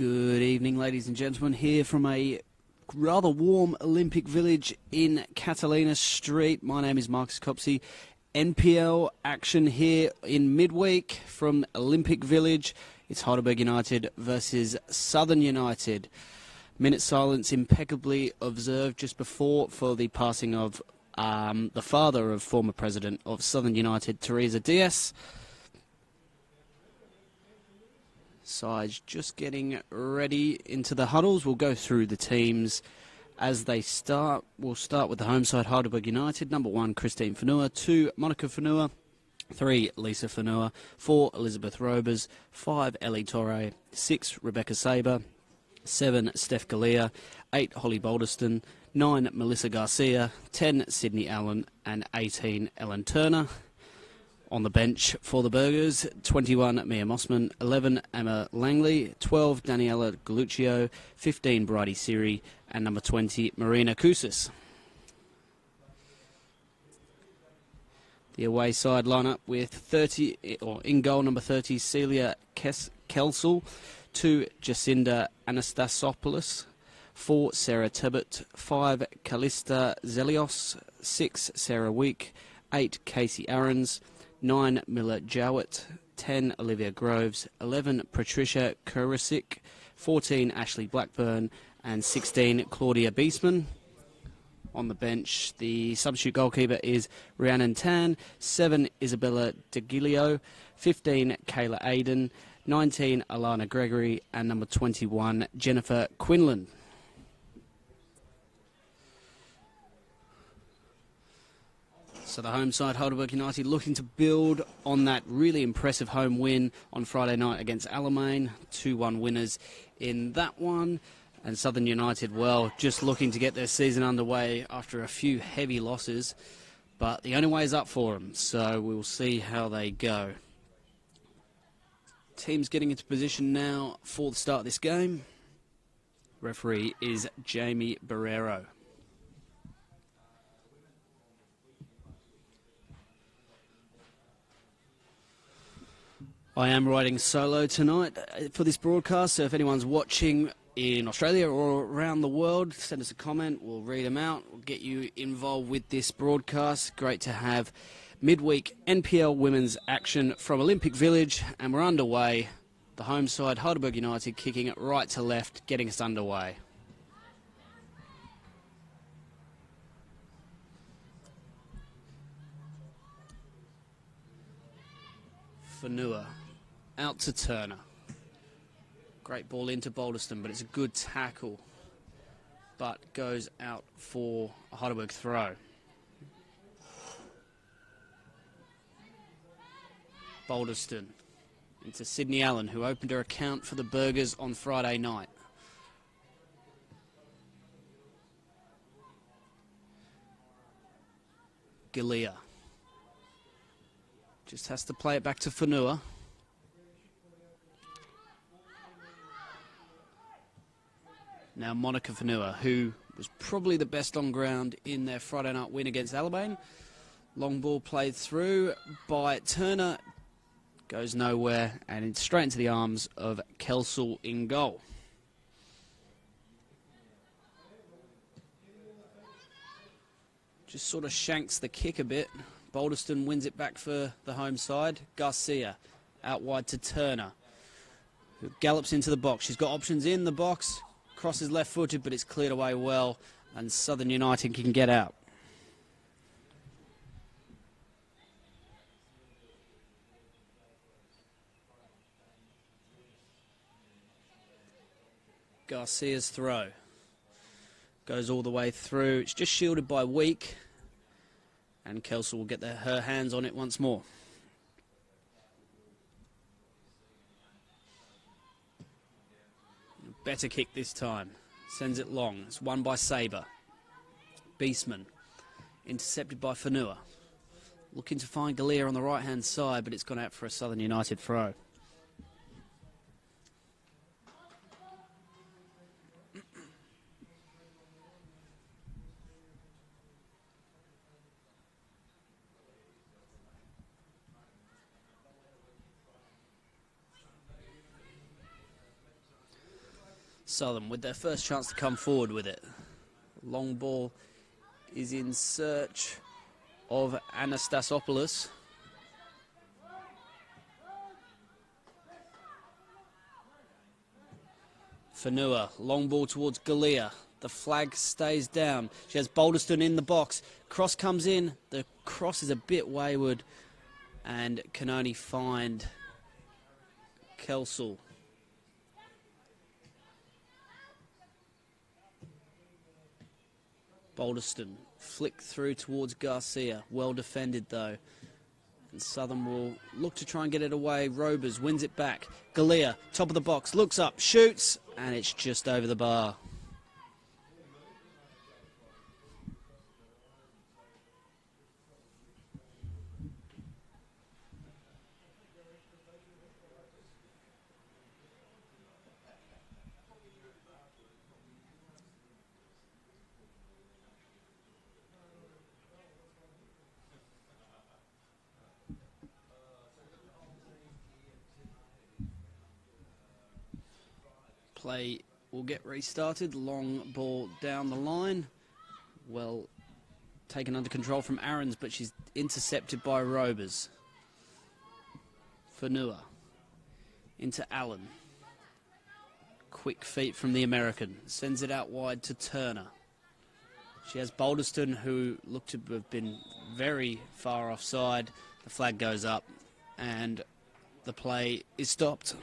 Good evening, ladies and gentlemen, here from a rather warm Olympic Village in Catalina Street. My name is Marcus Copsey. NPL action here in midweek from Olympic Village. It's Heidelberg United versus Southern United. Minute silence impeccably observed just before for the passing of the father of former president of Southern United, Teresa Diaz. Sides just getting ready into the huddles. We'll go through the teams as they start. We'll start with the home side, Heidelberg United. Number 1, Christine Fanua. 2, Monica Fanua. 3, Lisa Fanua. 4, Elizabeth Robers. 5, Ellie Torre. 6, Rebecca Saber. 7, Steph Galea. 8, Holly Balderston. 9, Melissa Garcia. 10, Sydney Allen. And 18, Ellen Turner. On the bench for the Burgers, 21, Mia Mossman, 11, Emma Langley, 12, Daniela Galuccio, 15, Bridie Siri, and number 20, Marina Koussis. The away side lineup with 30, or in goal, number 30, Celia Kelsel, 2, Jacinda Anastasopoulos, 4, Sarah Tibbett, 5, Callista Zelios, 6, Sarah Week, 8, Casey Aarons, 9, Miller Jowett, 10, Olivia Groves, 11, Patricia Kurisic, 14, Ashley Blackburn, and 16, Claudia Beesman. On the bench, the substitute goalkeeper is Rhiannon Tan, 7, Isabella DeGilio, 15, Kayla Aiden, 19, Alana Gregory, and number 21, Jennifer Quinlan. So the home side, Heidelberg United, looking to build on that really impressive home win on Friday night against Alamein. 2-1 winners in that one. And Southern United, well, just looking to get their season underway after a few heavy losses. But the only way is up for them, so we'll see how they go. Teams getting into position now for the start of this game. Referee is Jamie Barrero. I am riding solo tonight for this broadcast, so if anyone's watching in Australia or around the world, send us a comment, we'll read them out, we'll get you involved with this broadcast. Great to have midweek NPL women's action from Olympic Village, and we're underway. The home side, Heidelberg United, kicking it right to left, getting us underway. Fanua. Out to Turner. Great ball into Balderston, but it's a good tackle. But goes out for a Heidelberg throw. Balderston into Sydney Allen, who opened her account for the Burgers on Friday night. Galea. Just has to play it back to Fanua. Now Monica Fanua, who was probably the best on ground in their Friday night win against Alamein. Long ball played through by Turner. Goes nowhere, and it's straight into the arms of Kelsel in goal. Just sort of shanks the kick a bit. Balderston wins it back for the home side. Garcia out wide to Turner, who gallops into the box. She's got options in the box. Crosses left-footed, but it's cleared away well, and Southern United can get out. Garcia's throw goes all the way through. It's just shielded by Week, and Kelsel will get her hands on it once more. Better kick this time. Sends it long. It's won by Saber. Beesman. Intercepted by Fanua. Looking to find Galea on the right-hand side, but it's gone out for a Southern United throw. Southern with their first chance to come forward with it. Long ball is in search of Anastasopoulos. Fanua, long ball towards Galea. The flag stays down. She has Balderston in the box. Cross comes in. The cross is a bit wayward and can only find Kelsall. Balderston flick through towards Garcia. Well defended though. And Southern will look to try and get it away. Robers wins it back. Galea, top of the box, looks up, shoots, and it's just over the bar. Play will get restarted. Long ball down the line. Well taken under control from Aarons, but she's intercepted by Robers. Fanua into Allen. Quick feet from the American. Sends it out wide to Turner. She has Balderston, who looked to have been very far offside. The flag goes up and the play is stopped.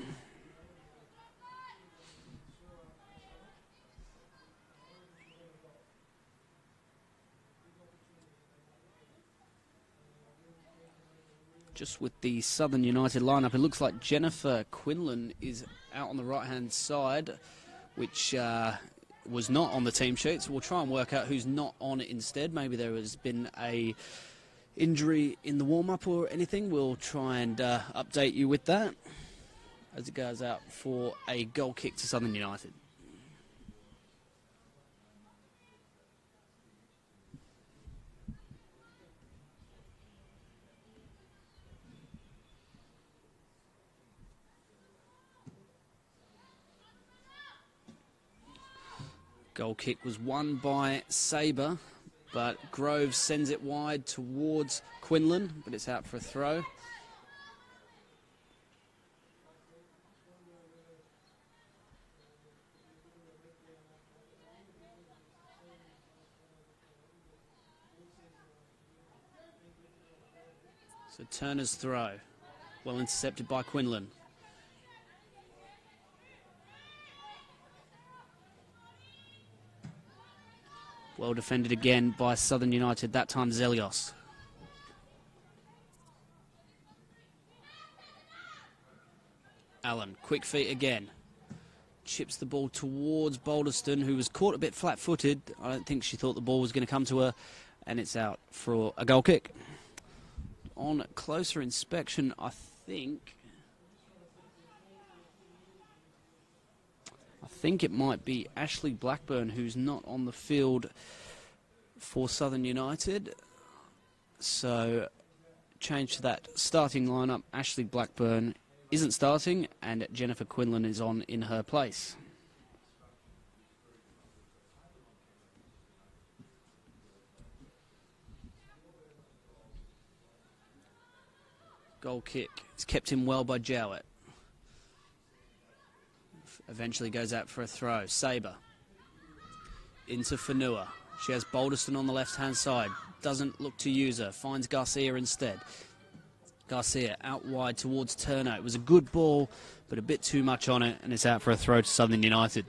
Just with the Southern United lineup, it looks like Jennifer Quinlan is out on the right-hand side, which was not on the team sheet. So we'll try and work out who's not on it instead. Maybe there has been a injury in the warm-up or anything. We'll try and update you with that as it goes out for a goal kick to Southern United. Goal kick was won by Sabre, but Groves sends it wide towards Quinlan, but it's out for a throw. So Turner's throw, well intercepted by Quinlan. Well defended again by Southern United, that time Zelios. Allen, quick feet again. Chips the ball towards Balderston, who was caught a bit flat-footed. I don't think she thought the ball was going to come to her, and it's out for a goal kick. On closer inspection, I think it might be Ashley Blackburn who's not on the field for Southern United. So change to that starting lineup. Ashley Blackburn isn't starting and Jennifer Quinlan is on in her place. Goal kick. It's kept in well by Jowett. Eventually goes out for a throw. Sabre into Fanua. She has Balderston on the left-hand side. Doesn't look to use her. Finds Garcia instead. Garcia out wide towards Turner. It was a good ball, but a bit too much on it, and it's out for a throw to Southern United.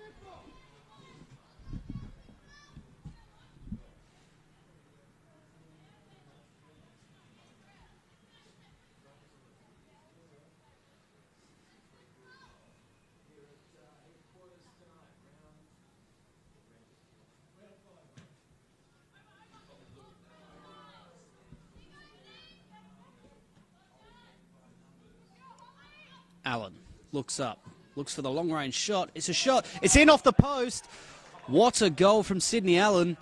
Allen looks up, looks for the long-range shot. It's a shot. It's in off the post. What a goal from Sydney Allen.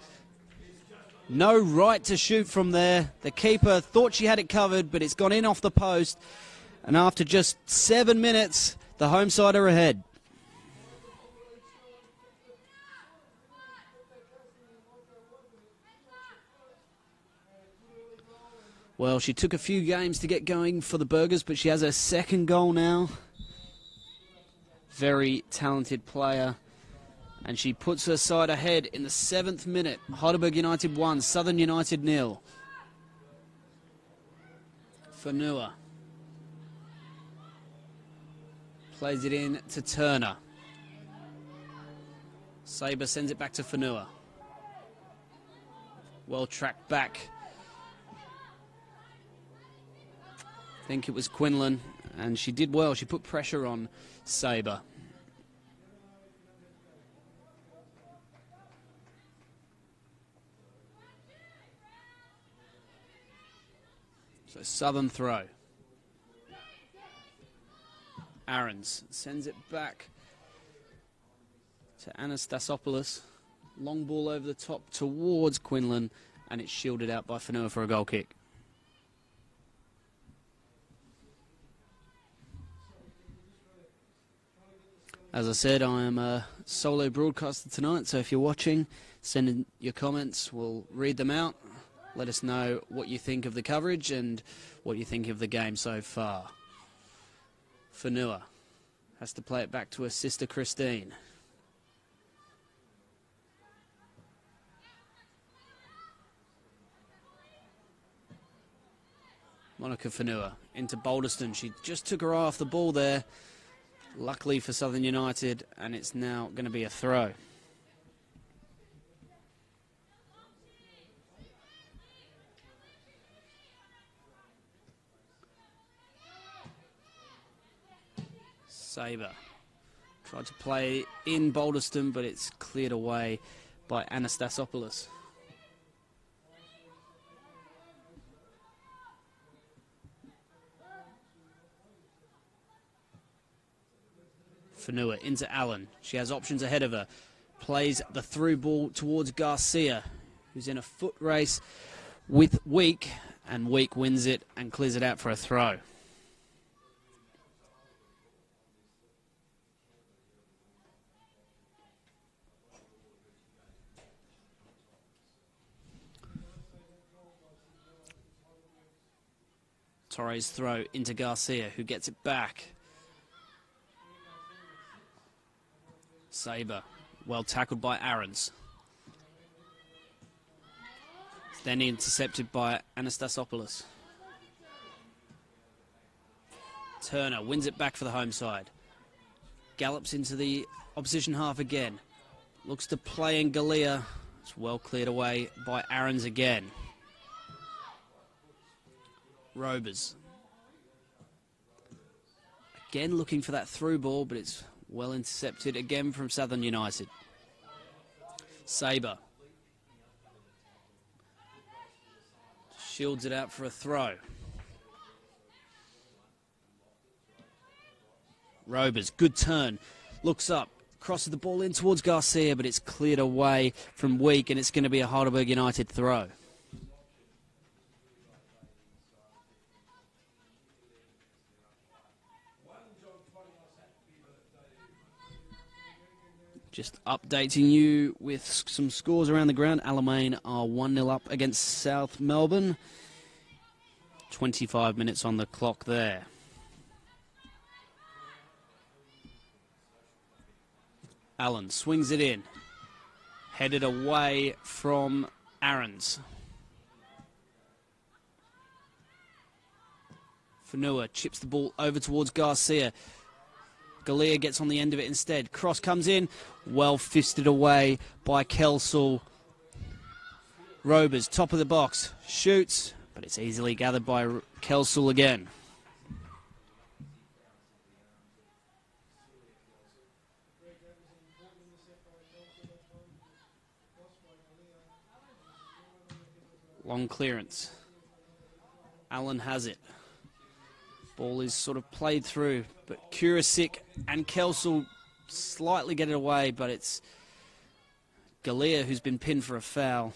No right to shoot from there. The keeper thought she had it covered, but it's gone in off the post. And after just 7 minutes, the home side are ahead. Well, she took a few games to get going for the Burgers, but she has her second goal now. Very talented player. And she puts her side ahead in the 7th minute. Heidelberg United 1, Southern United 0. Fanua plays it in to Turner. Saber sends it back to Fanua. Well tracked back. I think it was Quinlan, and she did well. She put pressure on Saber. So Southern throw. Aarons sends it back to Anastasopoulos. Long ball over the top towards Quinlan, and it's shielded out by Fanua for a goal kick. As I said, I am a solo broadcaster tonight, so if you're watching, send in your comments. We'll read them out. Let us know what you think of the coverage and what you think of the game so far. Fanua has to play it back to her sister Christine. Monica Fanua into Balderston. She just took her eye off the ball there. Luckily for Southern United, and it's now going to be a throw. Saber tried to play in Balderston, but it's cleared away by Anastasopoulos. Fanua into Allen. She has options ahead of her. Plays the through ball towards Garcia, who's in a foot race with Week, and Week wins it and clears it out for a throw. Torres throw into Garcia, who gets it back. Saber, well tackled by Aarons. Then intercepted by Anastasopoulos. Turner wins it back for the home side. Gallops into the opposition half again. Looks to play in Galea. It's well cleared away by Aarons again. Robers. Again looking for that through ball, but it's well intercepted again from Southern United. Saber shields it out for a throw. Robers, good turn. Looks up, crosses the ball in towards Garcia, but it's cleared away from Week, and it's going to be a Heidelberg United throw. Just updating you with some scores around the ground. Alamein are 1-0 up against South Melbourne. 25 minutes on the clock there. Allen swings it in. Headed away from Aarons. Fanua chips the ball over towards Garcia. Galea gets on the end of it instead. Cross comes in. Well fisted away by Kelsall. Robers, top of the box. Shoots, but it's easily gathered by Kelsall again. Long clearance. Allen has it. Ball is sort of played through, but Kurasic and Kelsall slightly get it away, but it's Galea who's been pinned for a foul.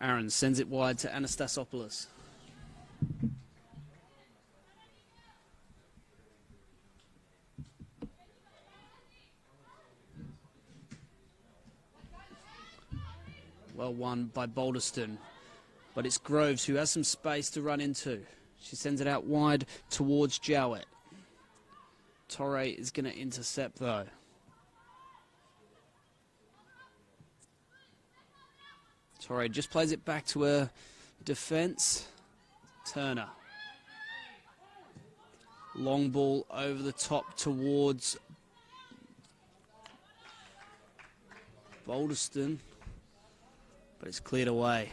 Aaron sends it wide to Anastasopoulos. Well won by Balderston, but it's Groves who has some space to run into. She sends it out wide towards Jowett. Torre is going to intercept though. Torre just plays it back to her defence. Turner. Long ball over the top towards Balderston, but it's cleared away.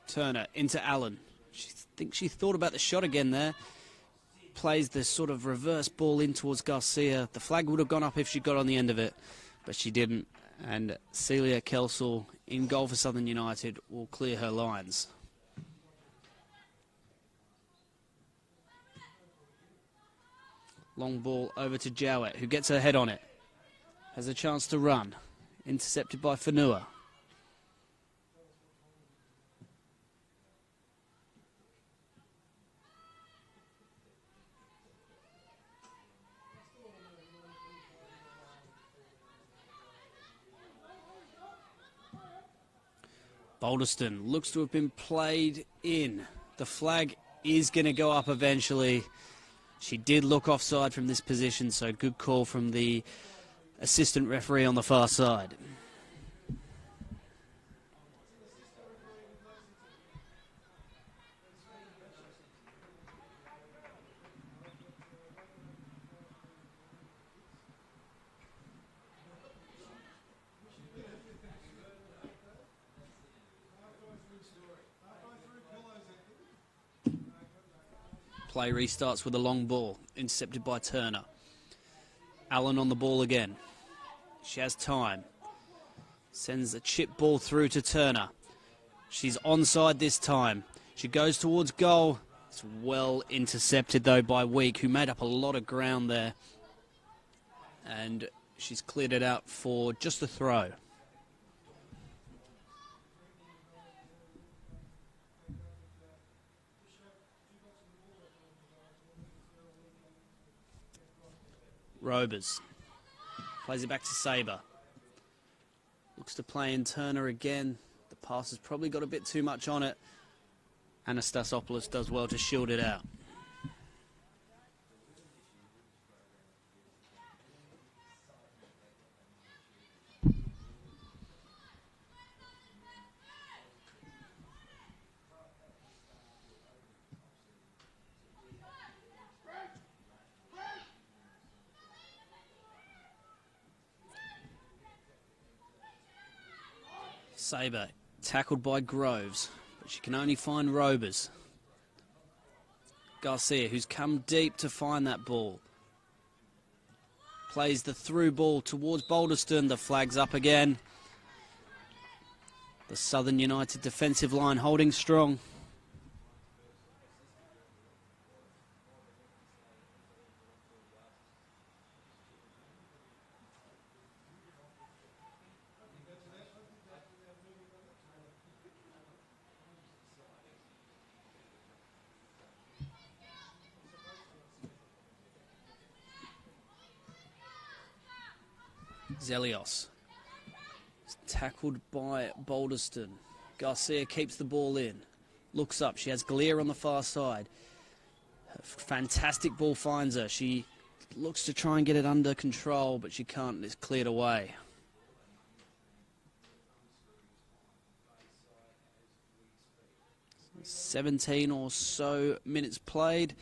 Turner into Allen. She thinks she thought about the shot again there. Plays the sort of reverse ball in towards Garcia. The flag would have gone up if she got on the end of it, but she didn't. And Celia Kelsall, in goal for Southern United, will clear her lines. Long ball over to Jowett, who gets her head on it. Has a chance to run. Intercepted by Fanua. Balderston looks to have been played in. The flag is going to go up eventually. She did look offside from this position, so good call from the assistant referee on the far side. Play restarts with a long ball, intercepted by Turner. Allen on the ball again. She has time. Sends a chip ball through to Turner. She's onside this time. She goes towards goal. It's well intercepted though by Week, who made up a lot of ground there. And she's cleared it out for just a throw. Robers plays it back to Sabre. Looks to play in Turner again. The pass has probably got a bit too much on it. Anastasopoulos does well to shield it out. Sabre tackled by Groves, but she can only find Robers. Garcia, who's come deep to find that ball. Plays the through ball towards Balderston. The flag's up again. The Southern United defensive line holding strong. Zelios. Tackled by Balderston. Garcia keeps the ball in. Looks up. She has Galea on the far side. A fantastic ball finds her. She looks to try and get it under control, but she can't. It's cleared away. "17 or so minutes played.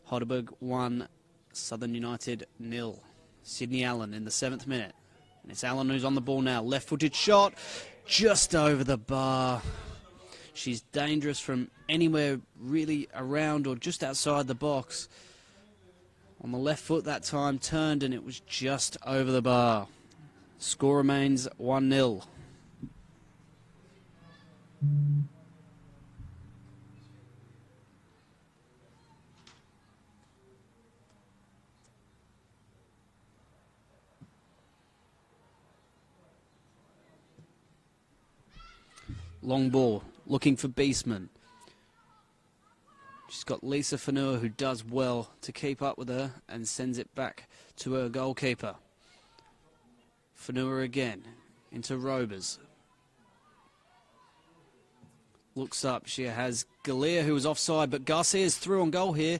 Heidelberg 1, Southern United 0. Sydney Allen in the 7th minute. And it's Allen who's on the ball now. Left-footed shot, just over the bar. She's dangerous from anywhere really around or just outside the box. On the left foot that time, turned, and it was just over the bar. Score remains 1-0. Long ball, looking for Beastman. She's got Lisa Fanua, who does well to keep up with her and sends it back to her goalkeeper. Fanua again, into Robers. Looks up, she has Galea, who was offside, but Garcia's through on goal here.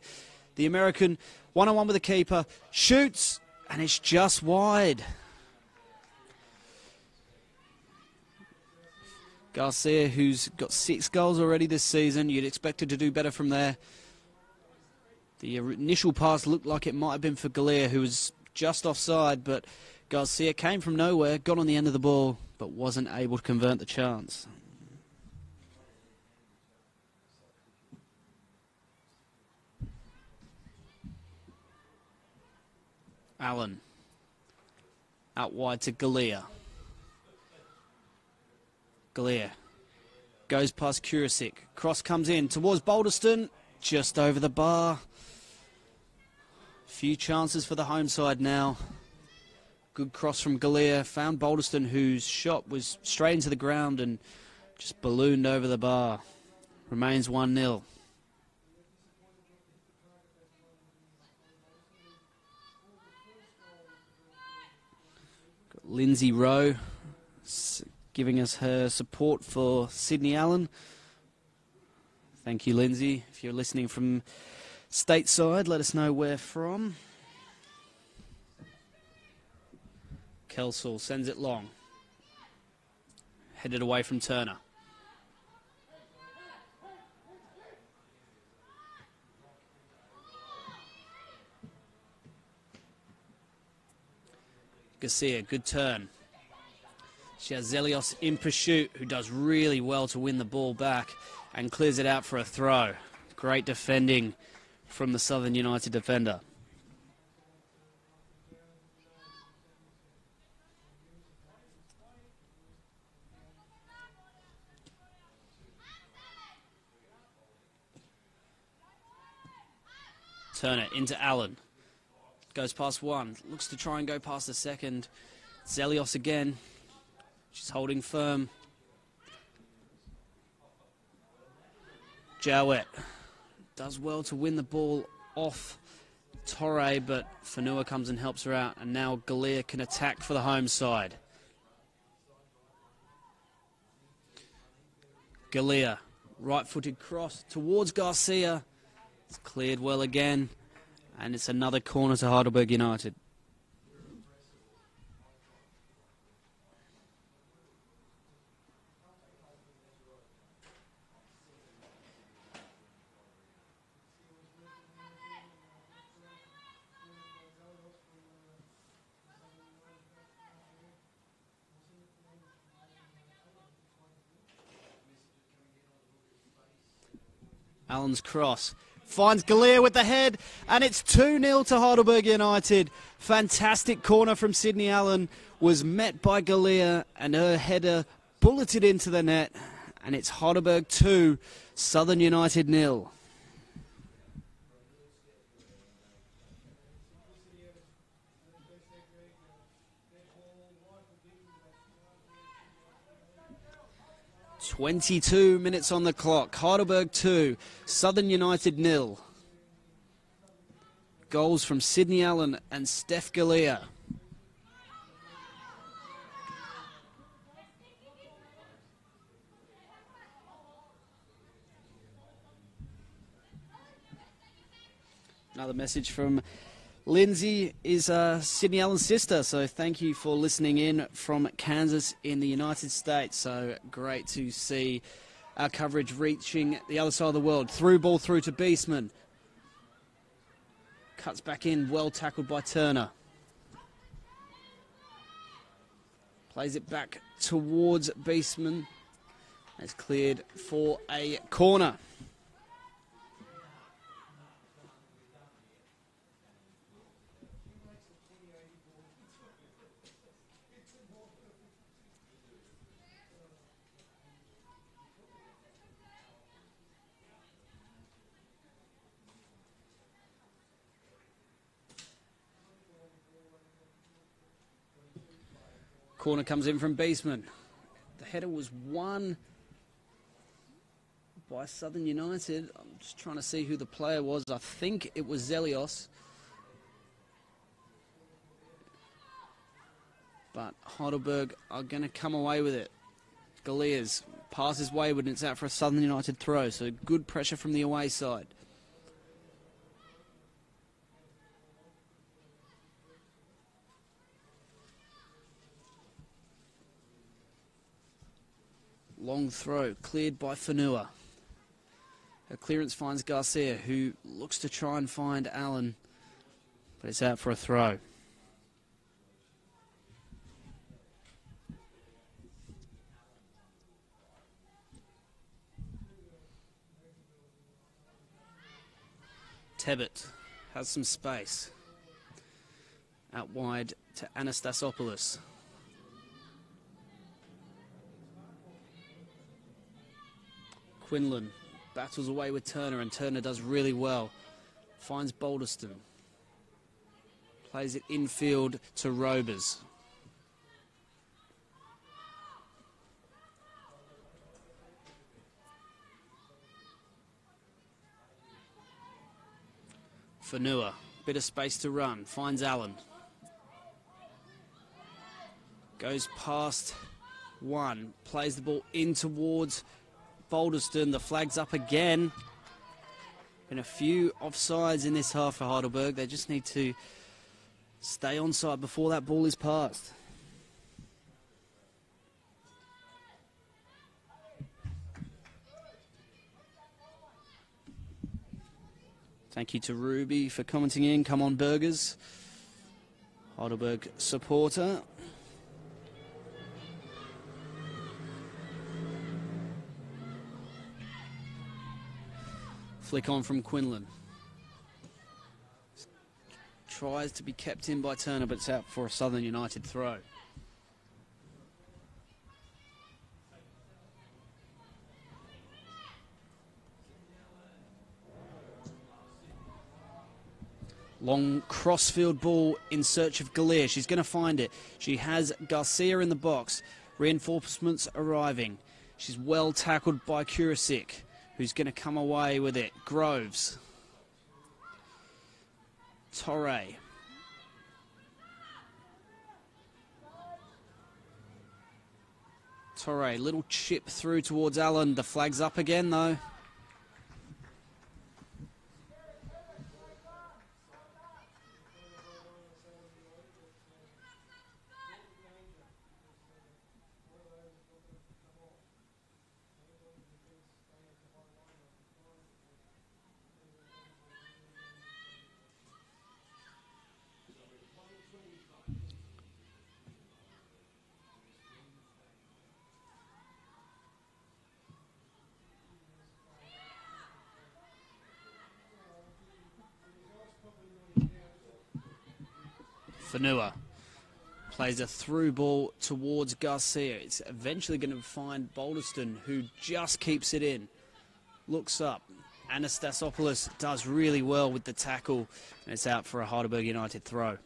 The American, one-on-one with the keeper, shoots, and it's just wide. Garcia, who's got 6 goals already this season, you'd expect her to do better from there. The initial pass looked like it might have been for Galea, who was just offside, but Garcia came from nowhere, got on the end of the ball, but wasn't able to convert the chance. Allen. Out wide to Galea. Galea goes past Kurasic. Cross comes in towards Balderston. Just over the bar. Few chances for the home side now. Good cross from Galea. Found Balderston, whose shot was straight into the ground and just ballooned over the bar. Remains 1-0. Lindsay Rowe giving us her support for Sydney Allen. Thank you, Lindsay. If you're listening from stateside, let us know where from. Kelsall sends it long. Headed away from Turner. Garcia, good turn. She has Zelios in pursuit, who does really well to win the ball back and clears it out for a throw. Great defending from the Southern United defender. Turner into Allen. Goes past one. Looks to try and go past the second. Zelios again. She's holding firm. Jowett does well to win the ball off Torre, but Fanua comes and helps her out. And now Galea can attack for the home side. Galea, right-footed cross towards Garcia. It's cleared well again. And it's another corner to Heidelberg United. Allen's cross. Finds Galea with the head, and it's 2-0 to Heidelberg United. Fantastic corner from Sydney Allen, was met by Galea, and her header bulleted into the net, and it's Heidelberg 2, Southern United 0. "22 minutes on the clock. Heidelberg 2, Southern United 0. Goals from Sydney Allen and Steph Galea. Another message from Lindsay is Sydney Allen's sister, so thank you for listening in from Kansas in the United States. So great to see our coverage reaching the other side of the world. Through ball through to Beastman. Cuts back in, well tackled by Turner. Plays it back towards Beastman. It's cleared for a corner. Corner comes in from Beastman. The header was one by Southern United. I'm just trying to see who the player was. I think it was Zelios. But Heidelberg are going to come away with it. Galeas passes wayward and it's out for a Southern United throw. So good pressure from the away side. Long throw cleared by Fanua. A clearance finds Garcia, who looks to try and find Allen, but it's out for a throw. Tebbit has some space. Out wide to Anastasopoulos. Quinlan battles away with Turner, and Turner does really well. Finds Balderston. Plays it infield to Robers. Fanua, bit of space to run, finds Allen. Goes past one, plays the ball in towards Balderston. The flag's up again. Been a few offsides in this half for Heidelberg. They just need to stay onside before that ball is passed. Thank you to Ruby for commenting in. Come on, Burgers. Heidelberg supporter. Flick on from Quinlan. Tries to be kept in by Turner, but it's out for a Southern United throw. Long crossfield ball in search of Galia. She's going to find it. She has Garcia in the box. Reinforcements arriving. She's well tackled by Kurasic, who's going to come away with it. Groves. Torre. Torre, little chip through towards Allen. The flag's up again, though. Fanua plays a through ball towards Garcia. It's eventually going to find Balderston, who just keeps it in. Looks up. Anastasopoulos does really well with the tackle, and it's out for a Heidelberg United throw.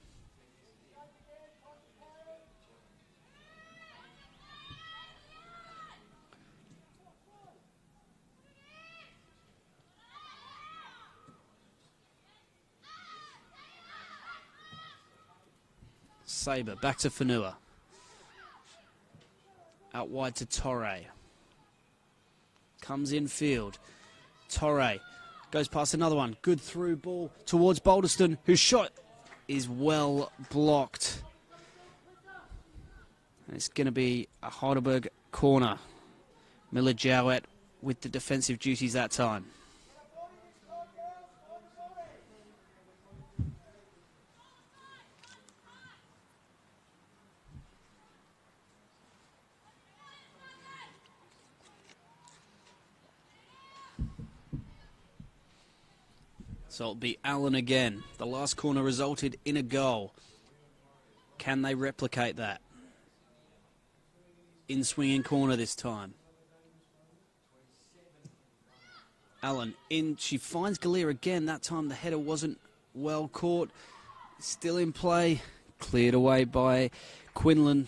Sabre, back to Fanua. Out wide to Torre. Comes in field. Torre goes past another one. Good through ball towards Balderston, whose shot is well blocked. And it's going to be a Heidelberg corner. Miller Jowett with the defensive duties that time. So it'll be Allen again. The last corner resulted in a goal. Can they replicate that? In swinging corner this time. Allen in. She finds Galia again. That time the header wasn't well caught. Still in play. Cleared away by Quinlan.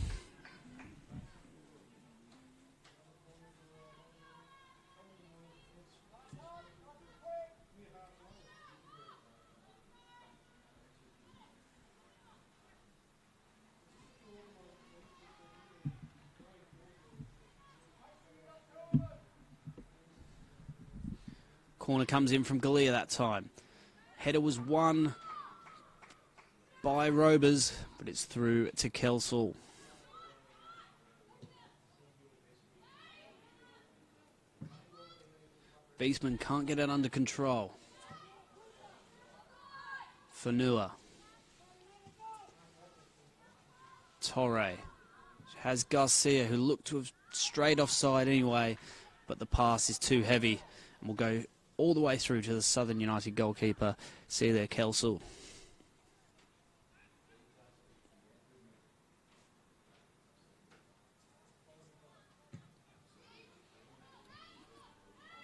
Corner comes in from Galea that time. Header was won by Robers, but it's through to Kelsall. Beastman can't get it under control. Fanua. Torre. Has Garcia, who looked to have strayed offside anyway, but the pass is too heavy and will go all the way through to the Southern United goalkeeper, Celia Kelsall.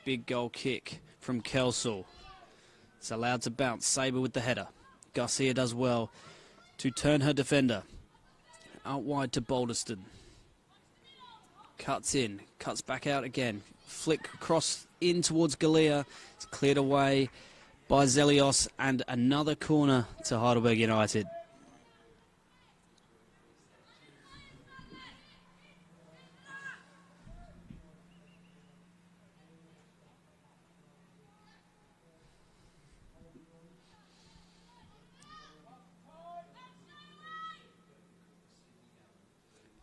Big goal kick from Kelsall. It's allowed to bounce. Sabre with the header. Garcia does well to turn her defender. Out wide to Balderston. Cuts in. Cuts back out again. Flick across in towards Galea. It's cleared away by Zelios. And another corner to Heidelberg United.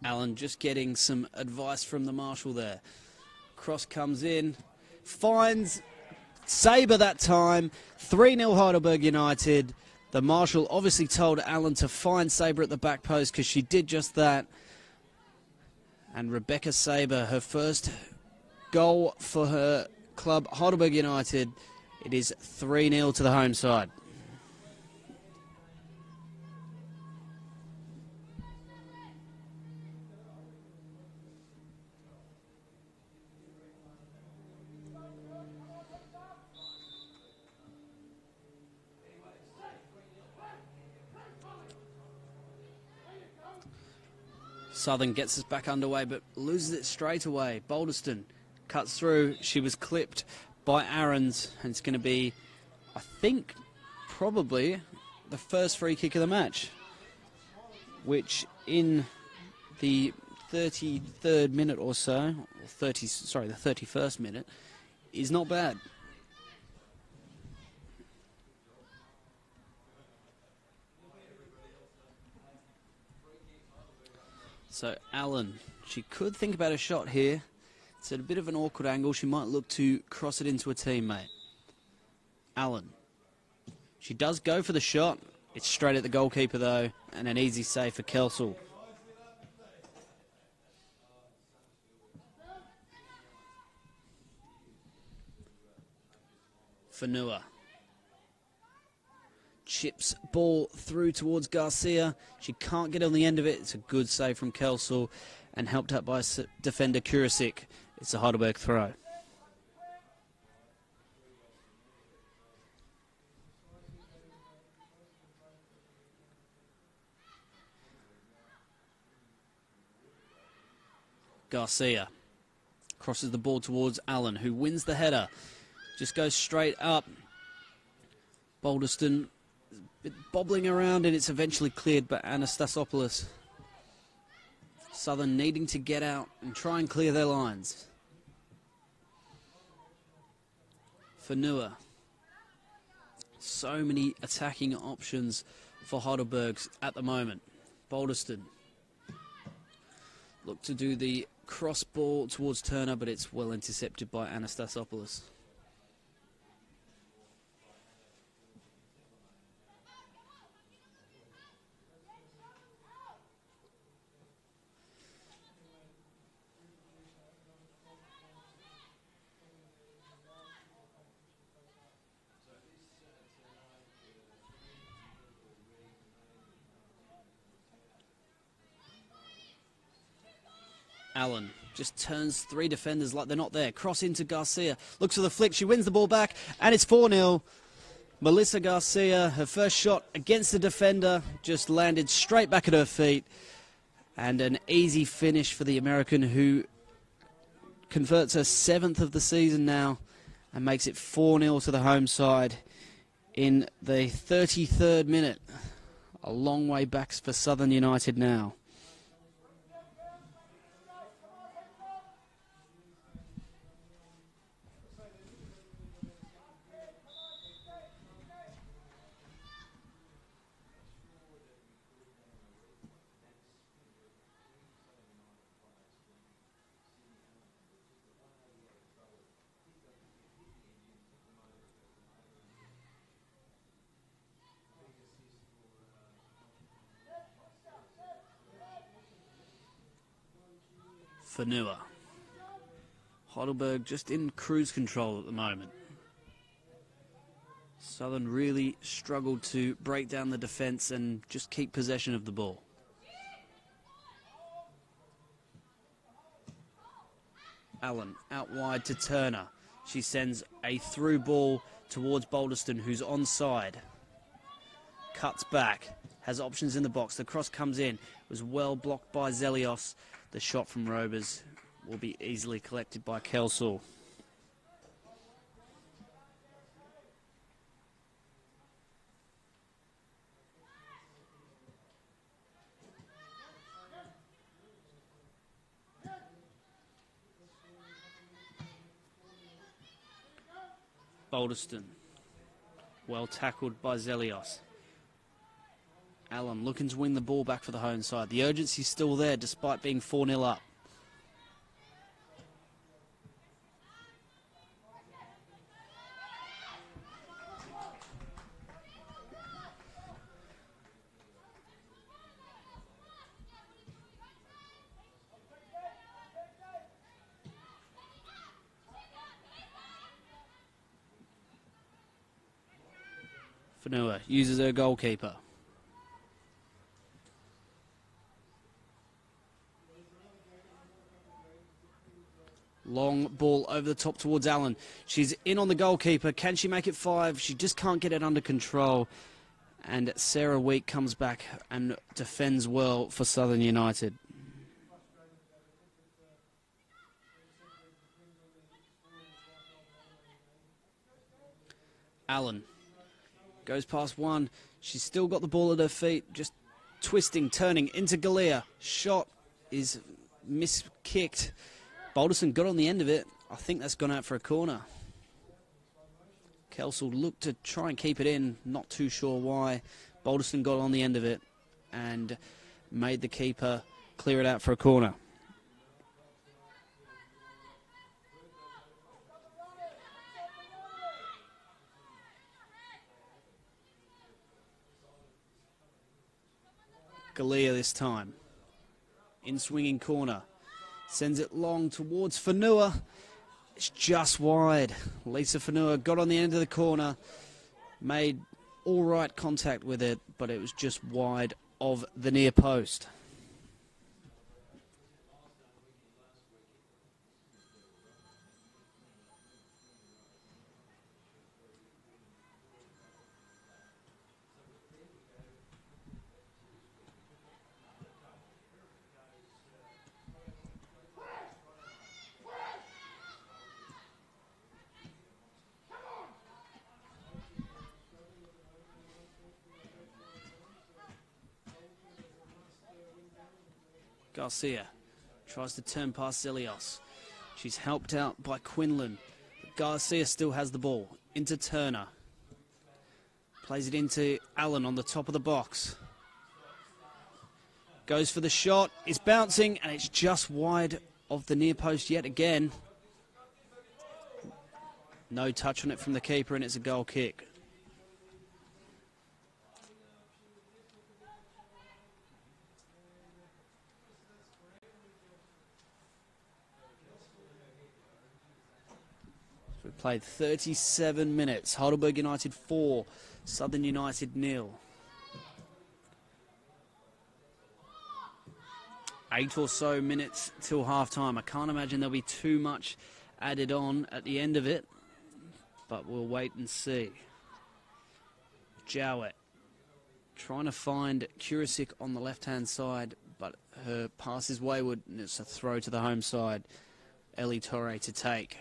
Allen just getting some advice from the marshal there. Cross comes in, finds Sabre that time. 3-0 Heidelberg United. The marshal obviously told Allen to find Sabre at the back post because she did just that. And Rebecca Sabre, her first goal for her club, Heidelberg United. It is 3-0 to the home side. Southern gets us back underway, but loses it straight away. Balderston cuts through. She was clipped by Aarons, and it's going to be, I think, probably the first free kick of the match, which in the 33rd minute or so, the 31st minute, is not bad. So Allen, she could think about a shot here. It's at a bit of an awkward angle. She might look to cross it into a teammate. Allen. She does go for the shot. It's straight at the goalkeeper though, and an easy save for Kelsall. Fanua. Chips ball through towards Garcia. She can't get on the end of it. It's a good save from Kelsall and helped out by defender Kurasic. It's a Heidelberg throw. Garcia crosses the ball towards Allen, who wins the header. Just goes straight up. Balderston bobbling around, and it's eventually cleared by Anastasopoulos. Southern needing to get out and try and clear their lines. Fanua. So many attacking options for Heidelberg's at the moment. Balderston. Look to do the cross ball towards Turner, but it's well intercepted by Anastasopoulos. Allen just turns three defenders like they're not there. Cross into Garcia. Looks for the flick. She wins the ball back. And it's 4-0. Melissa Garcia, her first shot against the defender, just landed straight back at her feet. And an easy finish for the American, who converts her 7th of the season now and makes it 4-0 to the home side in the 33rd minute. A long way back for Southern United now. Fanua. Heidelberg just in cruise control at the moment. Southern really struggled to break down the defence and just keep possession of the ball. Allen out wide to Turner. She sends a through ball towards Balderston, who's onside. Cuts back, has options in the box. The cross comes in. It was well blocked by Zelios. The shot from Robers will be easily collected by Kelsall. Balderston, well tackled by Zelios. Allen looking to win the ball back for the home side. The urgency's still there despite being 4-0 up. Fanua uses her goalkeeper. Long ball over the top towards Allen. She's in on the goalkeeper. Can she make it 5? She just can't get it under control. And Sarah Week comes back and defends well for Southern United. Allen goes past one. She's still got the ball at her feet. Just twisting, turning into Galea. Shot is miskicked. Balderson got on the end of it. I think that's gone out for a corner. Kelsall looked to try and keep it in. Not too sure why. Balderson got on the end of it and made the keeper clear it out for a corner. Galea this time. In swinging corner. Sends it long towards Fanua. It's just wide. Lisa Fanua got on the end of the corner. Made all right contact with it, but it was just wide of the near post. Garcia tries to turn past Zelios. She's helped out by Quinlan. Garcia still has the ball. Into Turner. Plays it into Allen on the top of the box. Goes for the shot. It's bouncing and it's just wide of the near post yet again. No touch on it from the keeper and it's a goal kick. We played 37 minutes. Heidelberg United 4, Southern United 0. 8 or so minutes till half-time. I can't imagine there'll be too much added on at the end of it, but we'll wait and see. Jowett trying to find Kurisic on the left-hand side, but her pass is wayward, and it's a throw to the home side. Ellie Torre to take.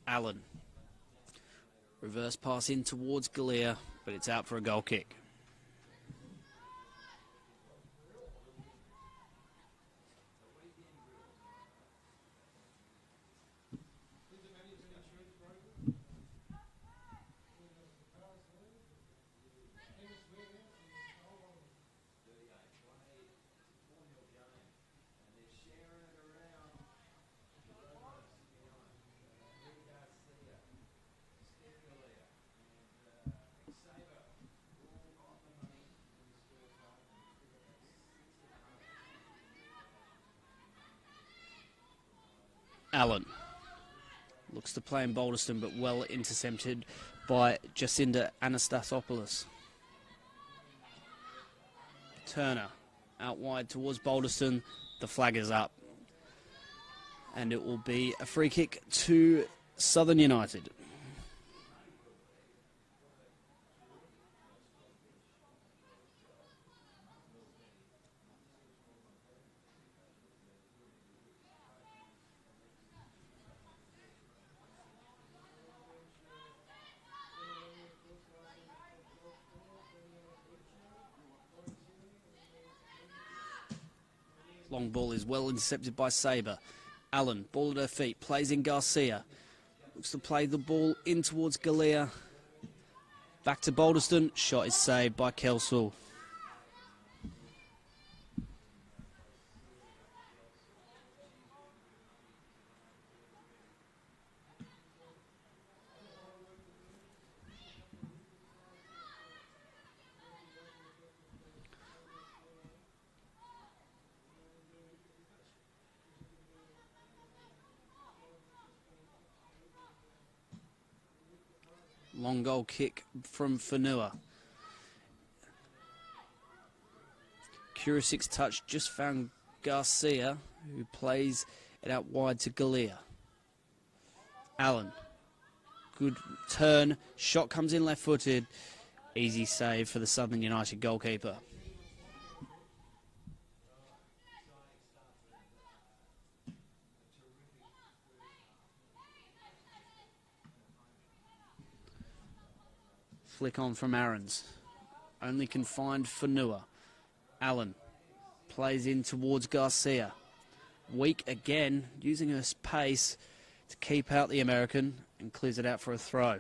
Allen. Reverse pass in towards Galea, but it's out for a goal kick. Allen looks to play in Balderston, but well intercepted by Jacinda Anastasopoulos. Turner out wide towards Balderston. The flag is up. And it will be a free kick to Southern United. Long ball is well intercepted by Sabre. Allen, ball at her feet, plays in Garcia. Looks to play the ball in towards Galea. Back to Balderston. Shot is saved by Kelsall. Long goal kick from Fanua. Kurisik's touch just found Garcia, who plays it out wide to Galea. Allen. Good turn. Shot comes in left-footed. Easy save for the Southern United goalkeeper. Flick on from Aarons. Only can find Fanua. Allen plays in towards Garcia. Weak again, using her pace to keep out the American and clears it out for a throw.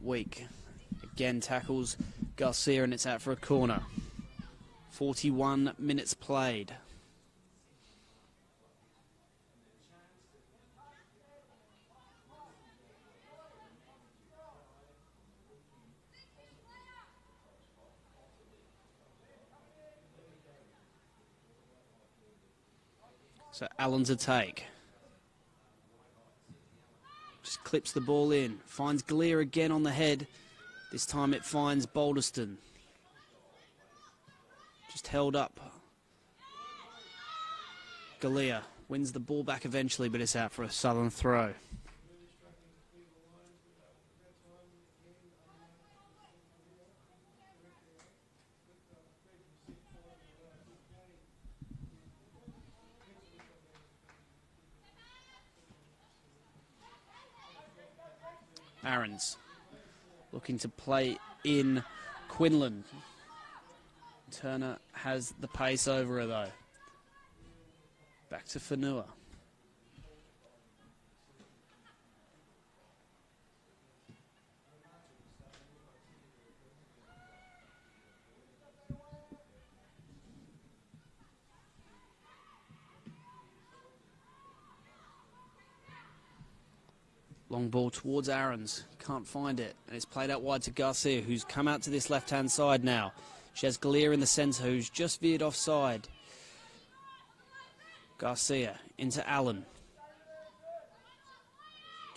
Weak. Again tackles Garcia and it's out for a corner. 41 minutes played. So Allen to take. Just clips the ball in. Finds Galea again on the head. This time it finds Balderston. Just held up. Galea wins the ball back eventually, but it's out for a Southern throw. Aarons looking to play in Quinlan. Turner has the pace over her though. Back to Fanua. Long ball towards Aarons. Can't find it. And it's played out wide to Garcia, who's come out to this left-hand side now. She has Galea in the centre, who's just veered offside. Garcia into Allen.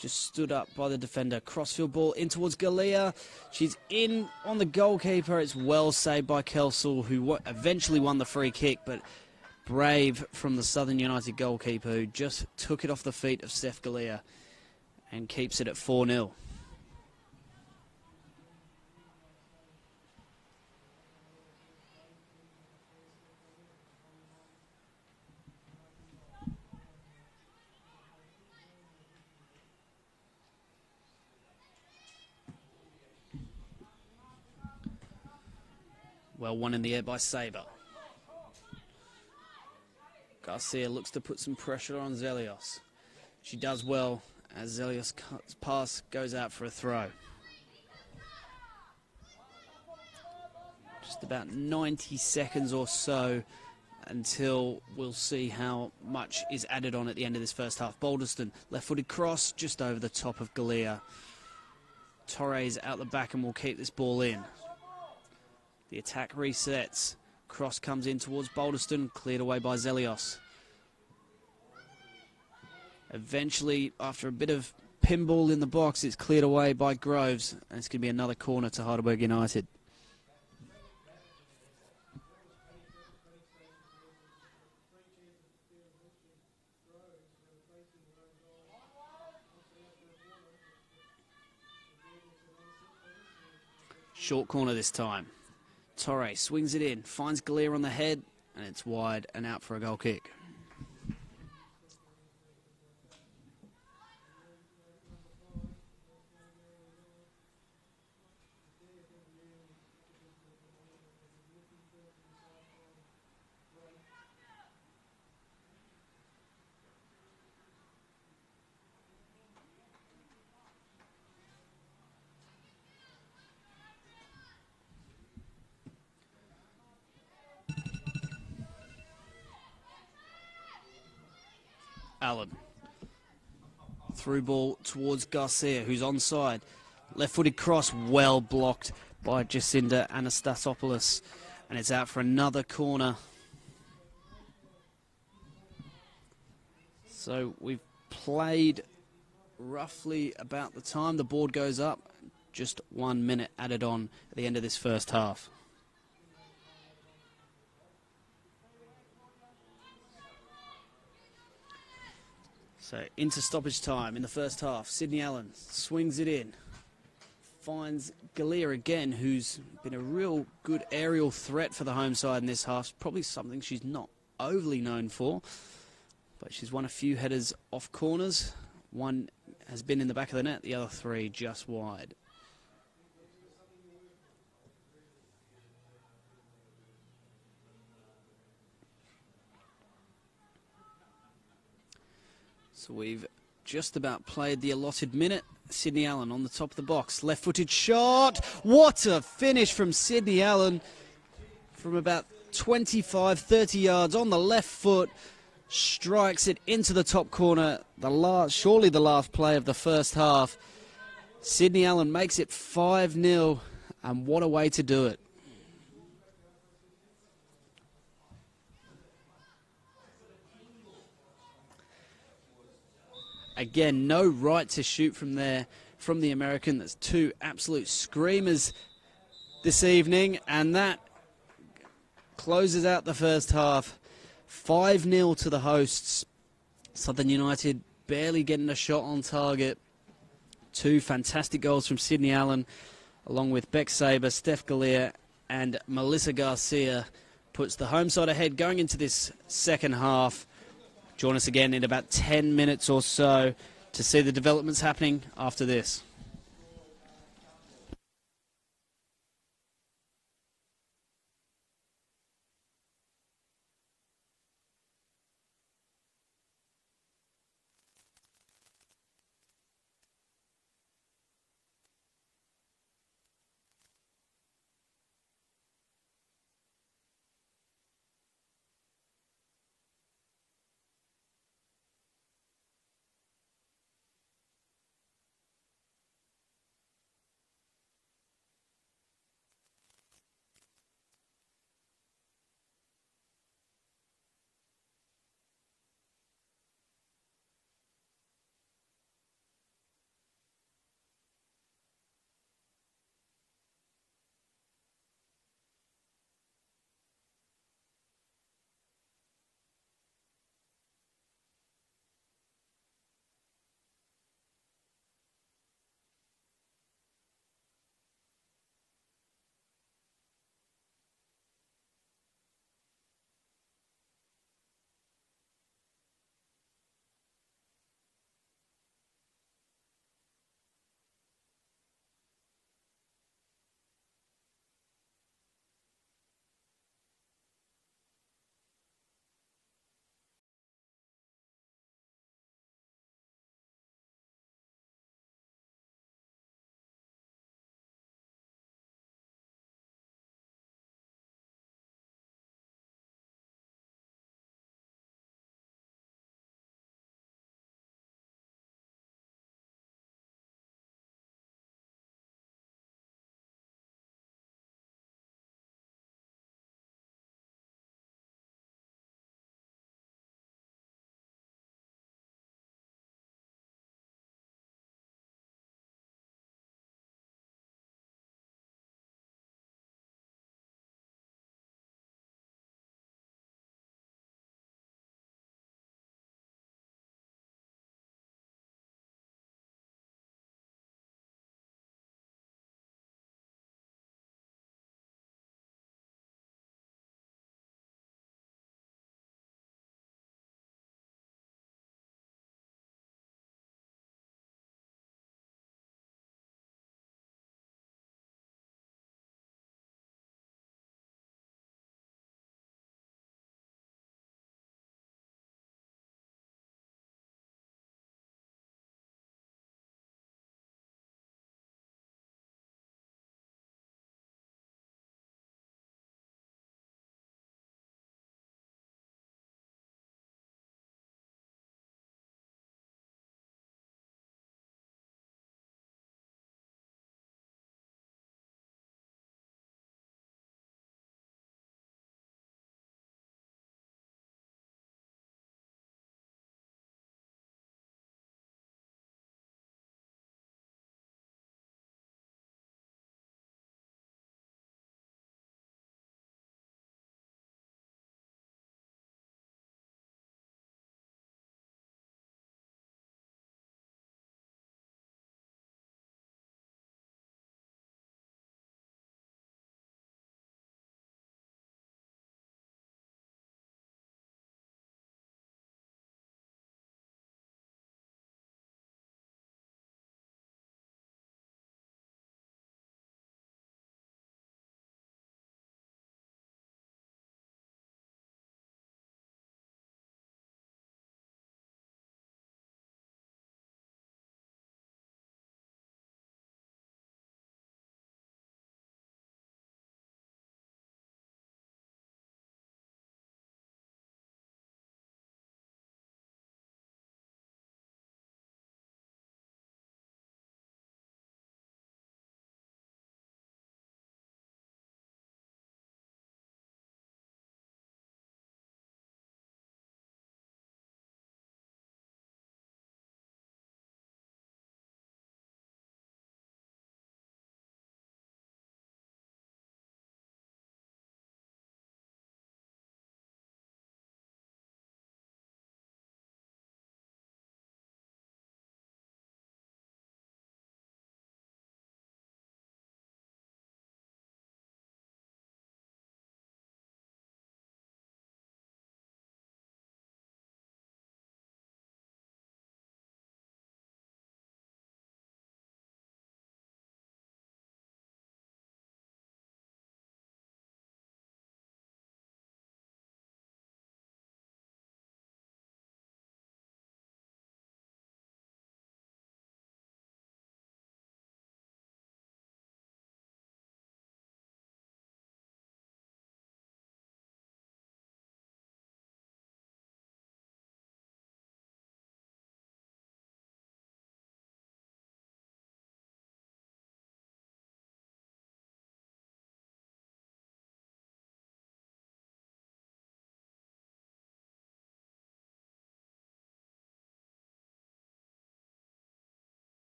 Just stood up by the defender. Crossfield ball in towards Galea. She's in on the goalkeeper. It's well saved by Kelsall, who eventually won the free kick, but brave from the Southern United goalkeeper, who just took it off the feet of Steph Galea and keeps it at 4-0. Well, one in the air by Sabre. Garcia looks to put some pressure on Zelios. She does well as Zelios' pass goes out for a throw. Just about 90 seconds or so until we'll see how much is added on at the end of this first half. Balderston, left-footed cross, just over the top of Galea. Torres out the back and will keep this ball in. The attack resets. Cross comes in towards Balderston, cleared away by Zelios. Eventually, after a bit of pinball in the box, it's cleared away by Groves, and it's going to be another corner to Heidelberg United. Short corner this time. Torre swings it in, finds Galea on the head, and it's wide and out for a goal kick. Allen. Through ball towards Garcia, who's onside. Left-footed cross, well blocked by Jacinda Anastasopoulos. And it's out for another corner. So we've played roughly about the time the board goes up. Just 1 minute added on at the end of this first half. So into stoppage time in the first half. Sydney Allen swings it in. Finds Galea again, who's been a real good aerial threat for the home side in this half. Probably something she's not overly known for. But she's won a few headers off corners. One has been in the back of the net, the other three just wide. So we've just about played the allotted minute. Sydney Allen on the top of the box. Left-footed shot. What a finish from Sydney Allen. From about 25, 30 yards on the left foot. Strikes it into the top corner. Surely the last play of the first half. Sydney Allen makes it 5-0. And what a way to do it. Again, no right to shoot from there from the American. That's two absolute screamers this evening, and that closes out the first half. 5-0 to the hosts. Southern United barely getting a shot on target. Two fantastic goals from Sydney Allen, along with Beck Saber, Steph Galea, and Melissa Garcia, puts the home side ahead going into this second half. Join us again in about 10 minutes or so to see the developments happening after this.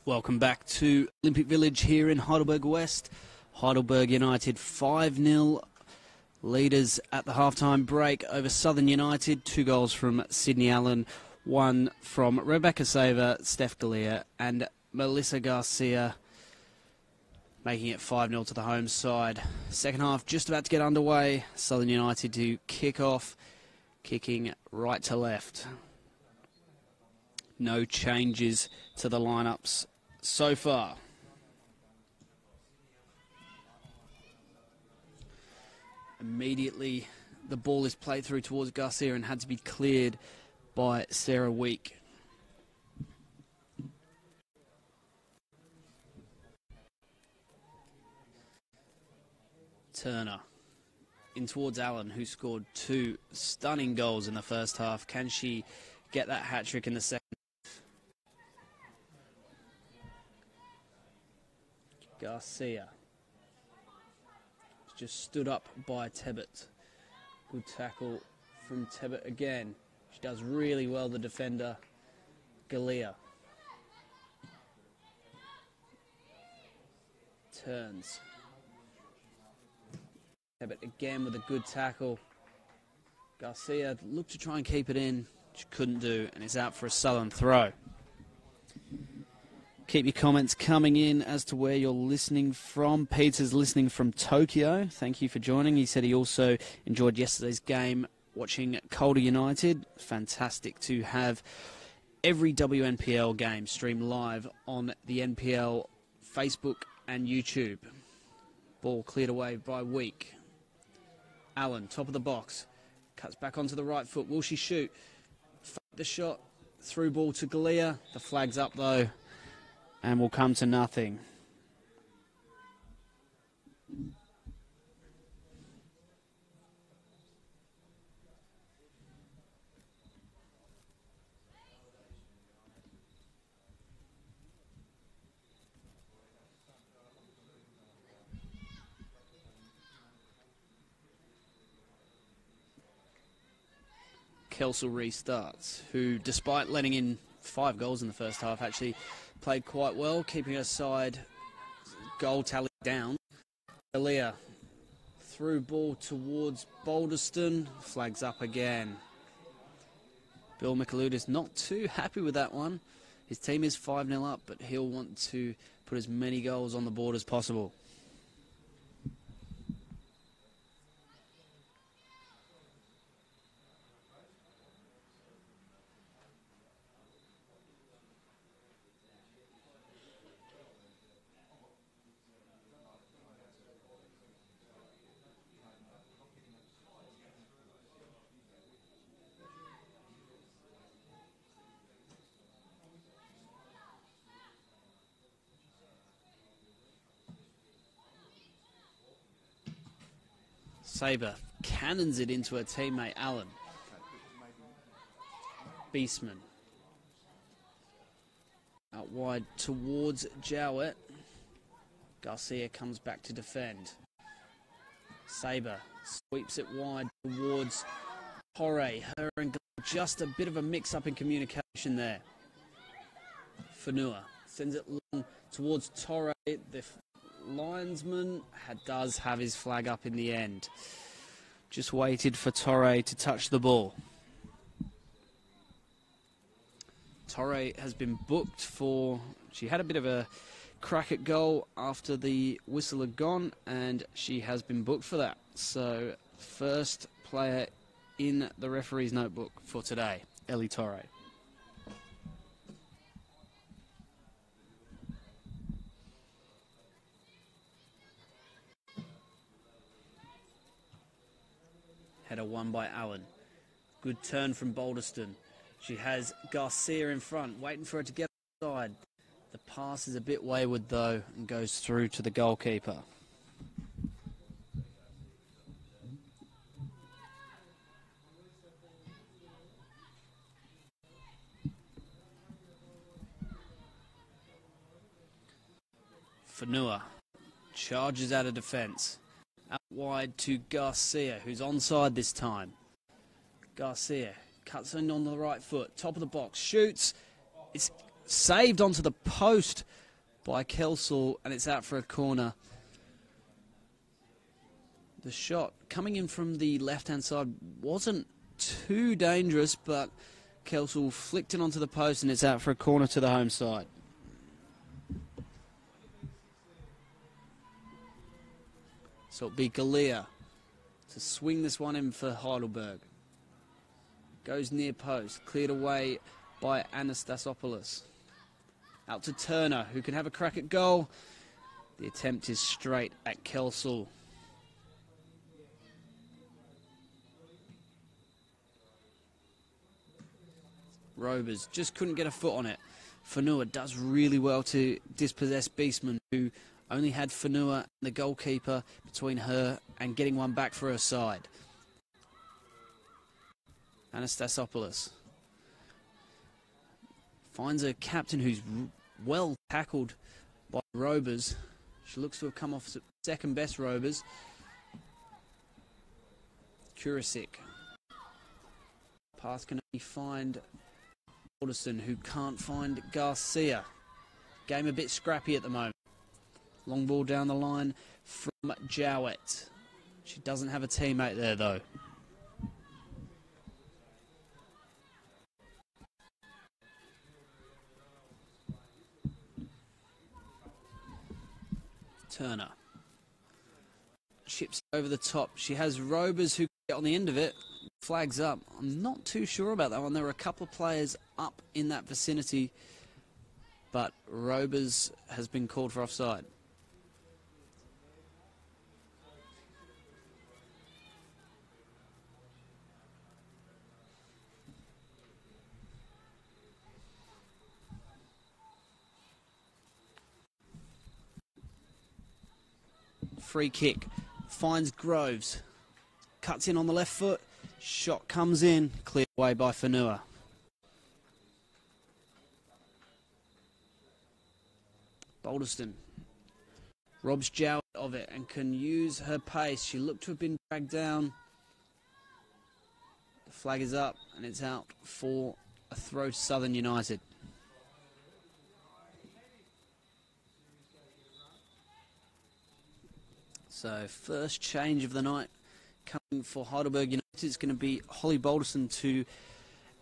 Welcome back to Olympic Village here in Heidelberg West. Heidelberg United 5-0 leaders at the halftime break over Southern United. 2 goals from Sydney Allen, 1 from Rebecca Saver, Steph Galea and Melissa Garcia, making it 5-0 to the home side. Second half just about to get underway. Southern United to kick off, kicking right to left. No changes to the lineups so far. Immediately, the ball is played through towards Garcia and had to be cleared by Sarah Week. Turner in towards Allen, who scored 2 stunning goals in the first half. Can she get that hat-trick in the second? Garcia just stood up by Tebbett. Good tackle from Tebbett again. She does really well, the defender, Galea. Turns. Tebbett again with a good tackle. Garcia looked to try and keep it in. She couldn't do, and it's out for a Southern throw. Keep your comments coming in as to where you're listening from. Peter's listening from Tokyo. Thank you for joining. He said he also enjoyed yesterday's game watching Calder United. Fantastic to have every WNPL game streamed live on the NPL Facebook and YouTube. Ball cleared away by Week. Allen, top of the box. Cuts back onto the right foot. Will she shoot? The shot. Through ball to Galea. The flag's up though, and will come to nothing. Kelsel restarts, who, despite letting in 5 goals in the first half, actually played quite well, keeping her side goal tally down. Galea, through ball towards Balderston, flags up again. Bill Micheludis not too happy with that one. His team is 5-0 up, but he'll want to put as many goals on the board as possible. Saber cannons it into her teammate Allen. Beastman. Out wide towards Jowett. Garcia comes back to defend. Saber sweeps it wide towards Torre. Her and just a bit of a mix-up in communication there. Fanua sends it long towards Torre. The linesman does have his flag up in the end. Just waited for Torre to touch the ball. Torre has been booked for... She had a bit of a crack at goal after the whistle had gone, and she has been booked for that. So, first player in the referee's notebook for today, Ellie Torre. Header won by Allen. Good turn from Balderston. She has Garcia in front, waiting for her to get outside. The pass is a bit wayward though, and goes through to the goalkeeper. Fanua charges out of defence. Out wide to Garcia, who's onside this time. Garcia cuts in on the right foot, top of the box, shoots. It's saved onto the post by Kelsall, and it's out for a corner. The shot coming in from the left-hand side wasn't too dangerous, but Kelsall flicked it onto the post, and it's out for a corner to the home side. So it'll be Galea to swing this one in for Heidelberg. Goes near post, cleared away by Anastasopoulos. Out to Turner, who can have a crack at goal. The attempt is straight at Kelsall. Robers just couldn't get a foot on it. Fanua does really well to dispossess Beastman, who only had Fanua, the goalkeeper, between her and getting one back for her side. Anastasopoulos finds a captain who's well tackled by Robers. She looks to have come off second best Robers. Kurasic. Pass can only find Alderson, who can't find Garcia. Game a bit scrappy at the moment. Long ball down the line from Jowett. She doesn't have a teammate there though. Turner chips over the top. She has Robers who get on the end of it. Flags up. I'm not too sure about that one. There were a couple of players up in that vicinity, but Robers has been called for offside. Free kick, finds Groves, cuts in on the left foot, shot comes in, cleared away by Fanua. Balderston robs Jowett of it and can use her pace. She looked to have been dragged down. The flag is up and it's out for a throw to Southern United. So first change of the night coming for Heidelberg United. It's going to be Holly Balderson to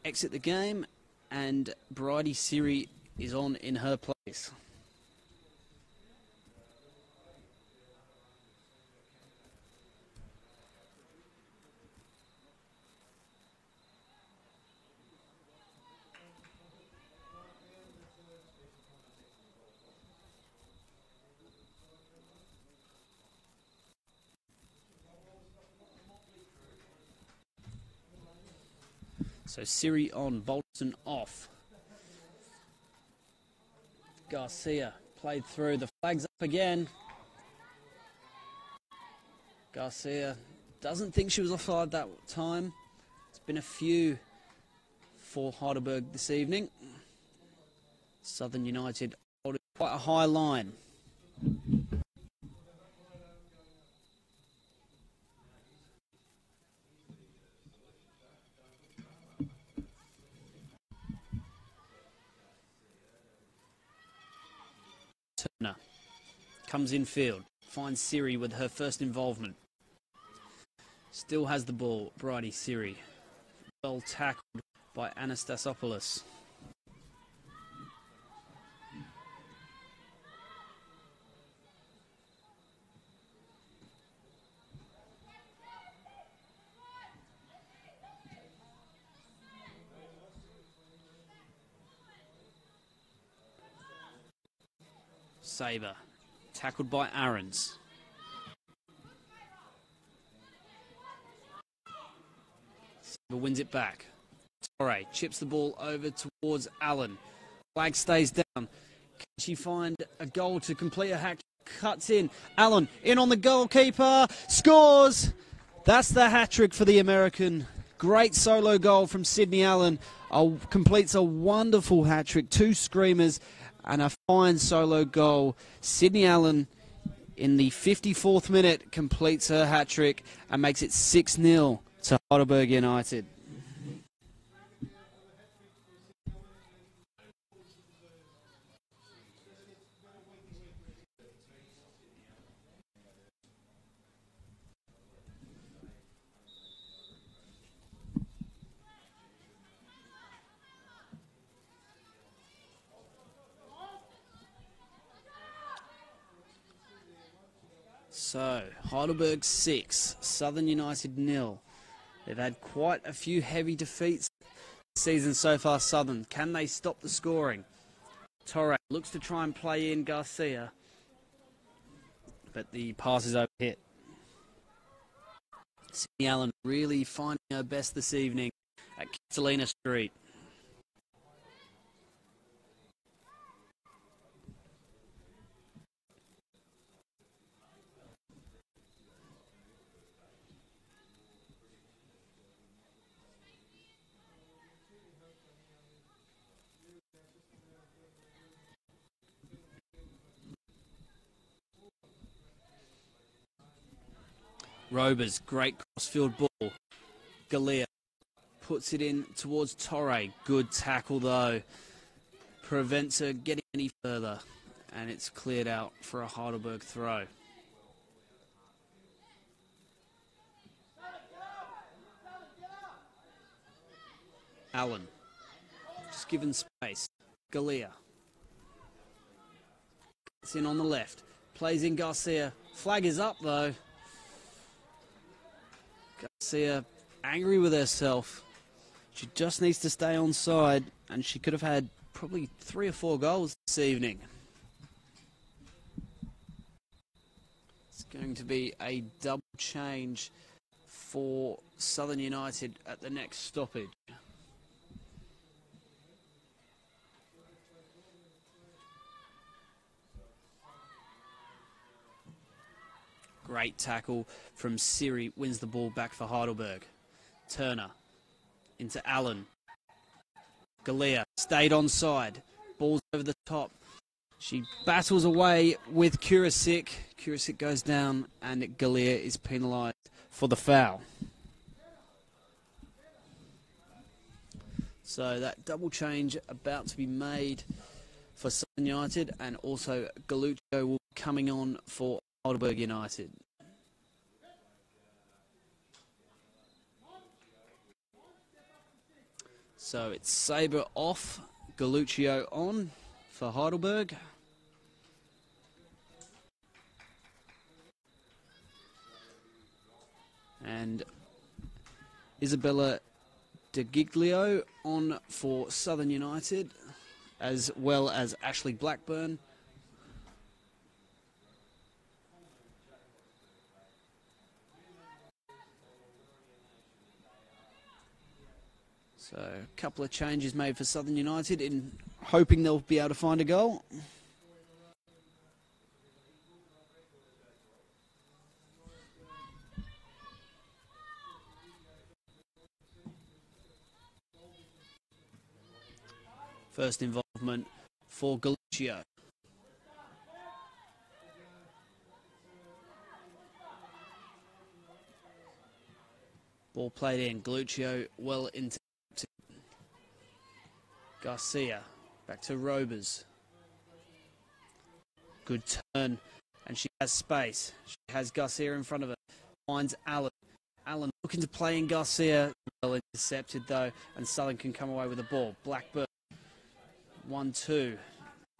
exit the game, and Bridie Siri is on in her place. So Siri on, Bolton off. Garcia played through, the flag's up again. Garcia doesn't think she was offside that time. It's been a few for Heidelberg this evening. Southern United holding quite a high line. Turner comes in field, finds Siri with her first involvement. Still has the ball, Bridie Siri. Well tackled by Anastasopoulos. Saber, tackled by Aarons. Saber wins it back. Torre chips the ball over towards Allen. Flag stays down. Can she find a goal to complete a hack? Cuts in. Allen in on the goalkeeper. Scores! That's the hat-trick for the American. Great solo goal from Sydney Allen. Completes a wonderful hat-trick. 2 screamers and a fine solo goal. Sydney Allen, in the 54th minute, completes her hat-trick and makes it 6-0 to Heidelberg United. So, Heidelberg 6, Southern United 0. They've had quite a few heavy defeats this season so far, Southern. Can they stop the scoring? Torre looks to try and play in Garcia, but the pass is overhit. Sydney Allen really finding her best this evening at Catalina Street. Robers, great crossfield ball. Galea puts it in towards Torre. Good tackle though. Prevents her getting any further. And it's cleared out for a Heidelberg throw. Allen. Just given space. Galea. It's in on the left. Plays in Garcia. Flag is up though. Garcia angry with herself. She just needs to stay on side, and she could have had probably 3 or 4 goals this evening. It's going to be a double change for Southern United at the next stoppage. Great tackle from Siri, wins the ball back for Heidelberg. Turner into Allen. Galea stayed onside. Ball's over the top. She battles away with Kurasic. Kurasic goes down and Galea is penalised for the foul. So that double change about to be made for Southern United, and also Galuccio will be coming on for Heidelberg United. So it's Sabre off, Galuccio on for Heidelberg. And Isabella De Giglio on for Southern United, as well as Ashley Blackburn. So a couple of changes made for Southern United in hoping they'll be able to find a goal. First involvement for Galuccio. Ball played in. Galuccio well into Garcia. Back to Robers. Good turn. And she has space. She has Garcia in front of her. Finds Allen. Allen looking to play in Garcia. Well intercepted though. And Southern can come away with the ball. Blackburn. 1-2.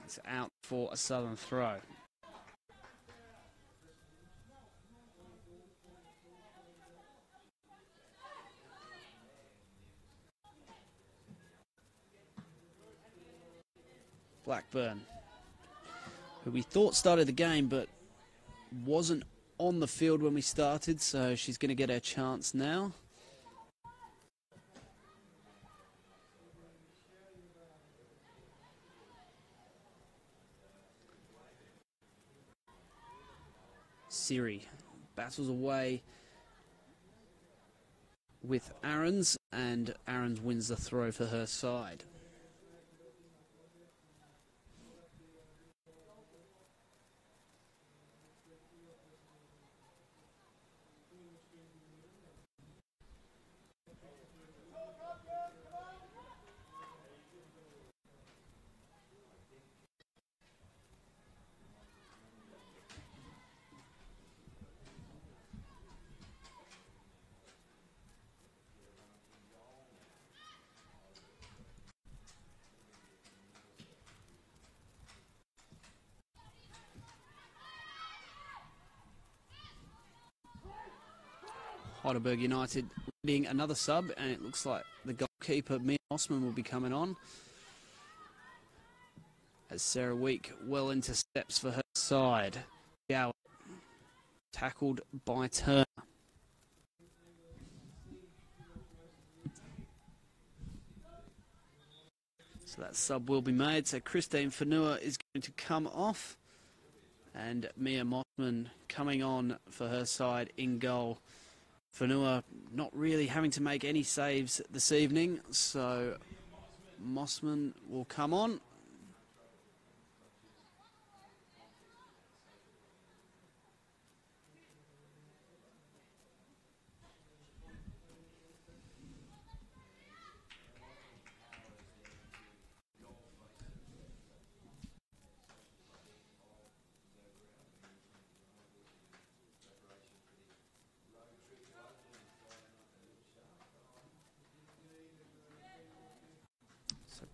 It's out for a Southern throw. Blackburn, who we thought started the game but wasn't on the field when we started, so she's going to get her chance now. Siri battles away with Aarons, and Aarons wins the throw for her side. Heidelberg United leading another sub, and it looks like the goalkeeper, Mia Mossman, will be coming on. As Sarah Week well into steps for her side. Gower tackled by Turner. So that sub will be made. So Christine Fanua is going to come off. And Mia Mossman coming on for her side in goal. Fanua not really having to make any saves this evening. So Mossman will come on.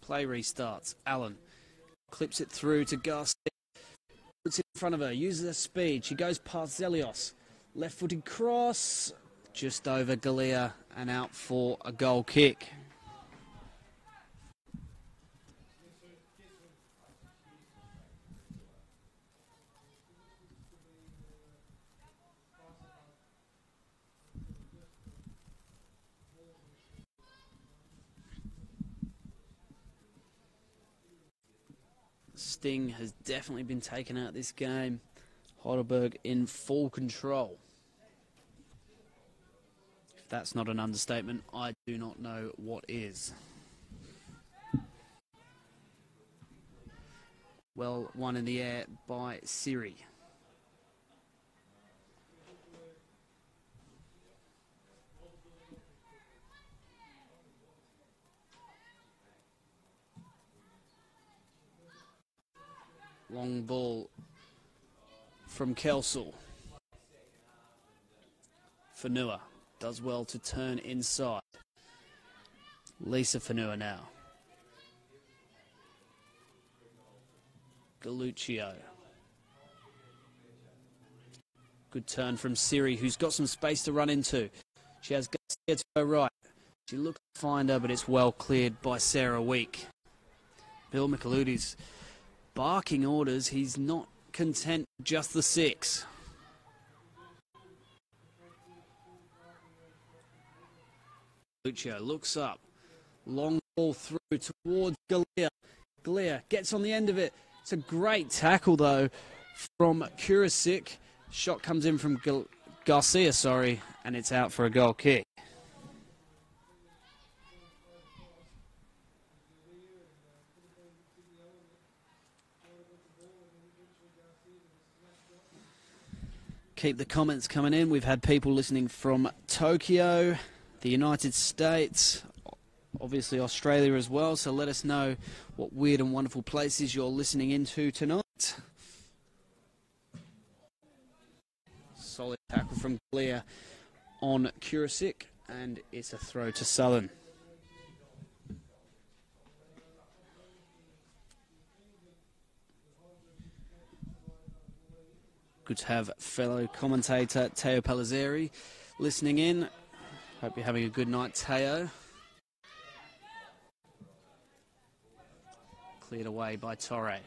Play restarts. Allen clips it through to Garcia. Puts it in front of her. Uses her speed. She goes past Zelios. Left-footed cross. Just over Galea and out for a goal kick. Sting has definitely been taken out this game. Heidelberg in full control. If that's not an understatement, I do not know what is. Well, one in the air by Siri. Long ball from Kelsall. Fanua does well to turn inside. Lisa Fanua now. Galuccio. Good turn from Siri, who's got some space to run into. She has Garcia to her right. She looks to find her, but it's well cleared by Sarah Week. Bill Micheludi's barking orders. He's not content with just the 6. Lucio looks up. Long ball through towards Galea. Galea gets on the end of it. It's a great tackle, though, from Kurasik. Shot comes in from Garcia, and it's out for a goal kick. Keep the comments coming in. We've had people listening from Tokyo, the United States, obviously Australia as well. So let us know what weird and wonderful places you're listening into tonight. Solid tackle from Galea on Kurasik, and it's a throw to Southern. Good to have fellow commentator Teo Palazzeri listening in. Hope you're having a good night, Teo. Cleared away by Torre.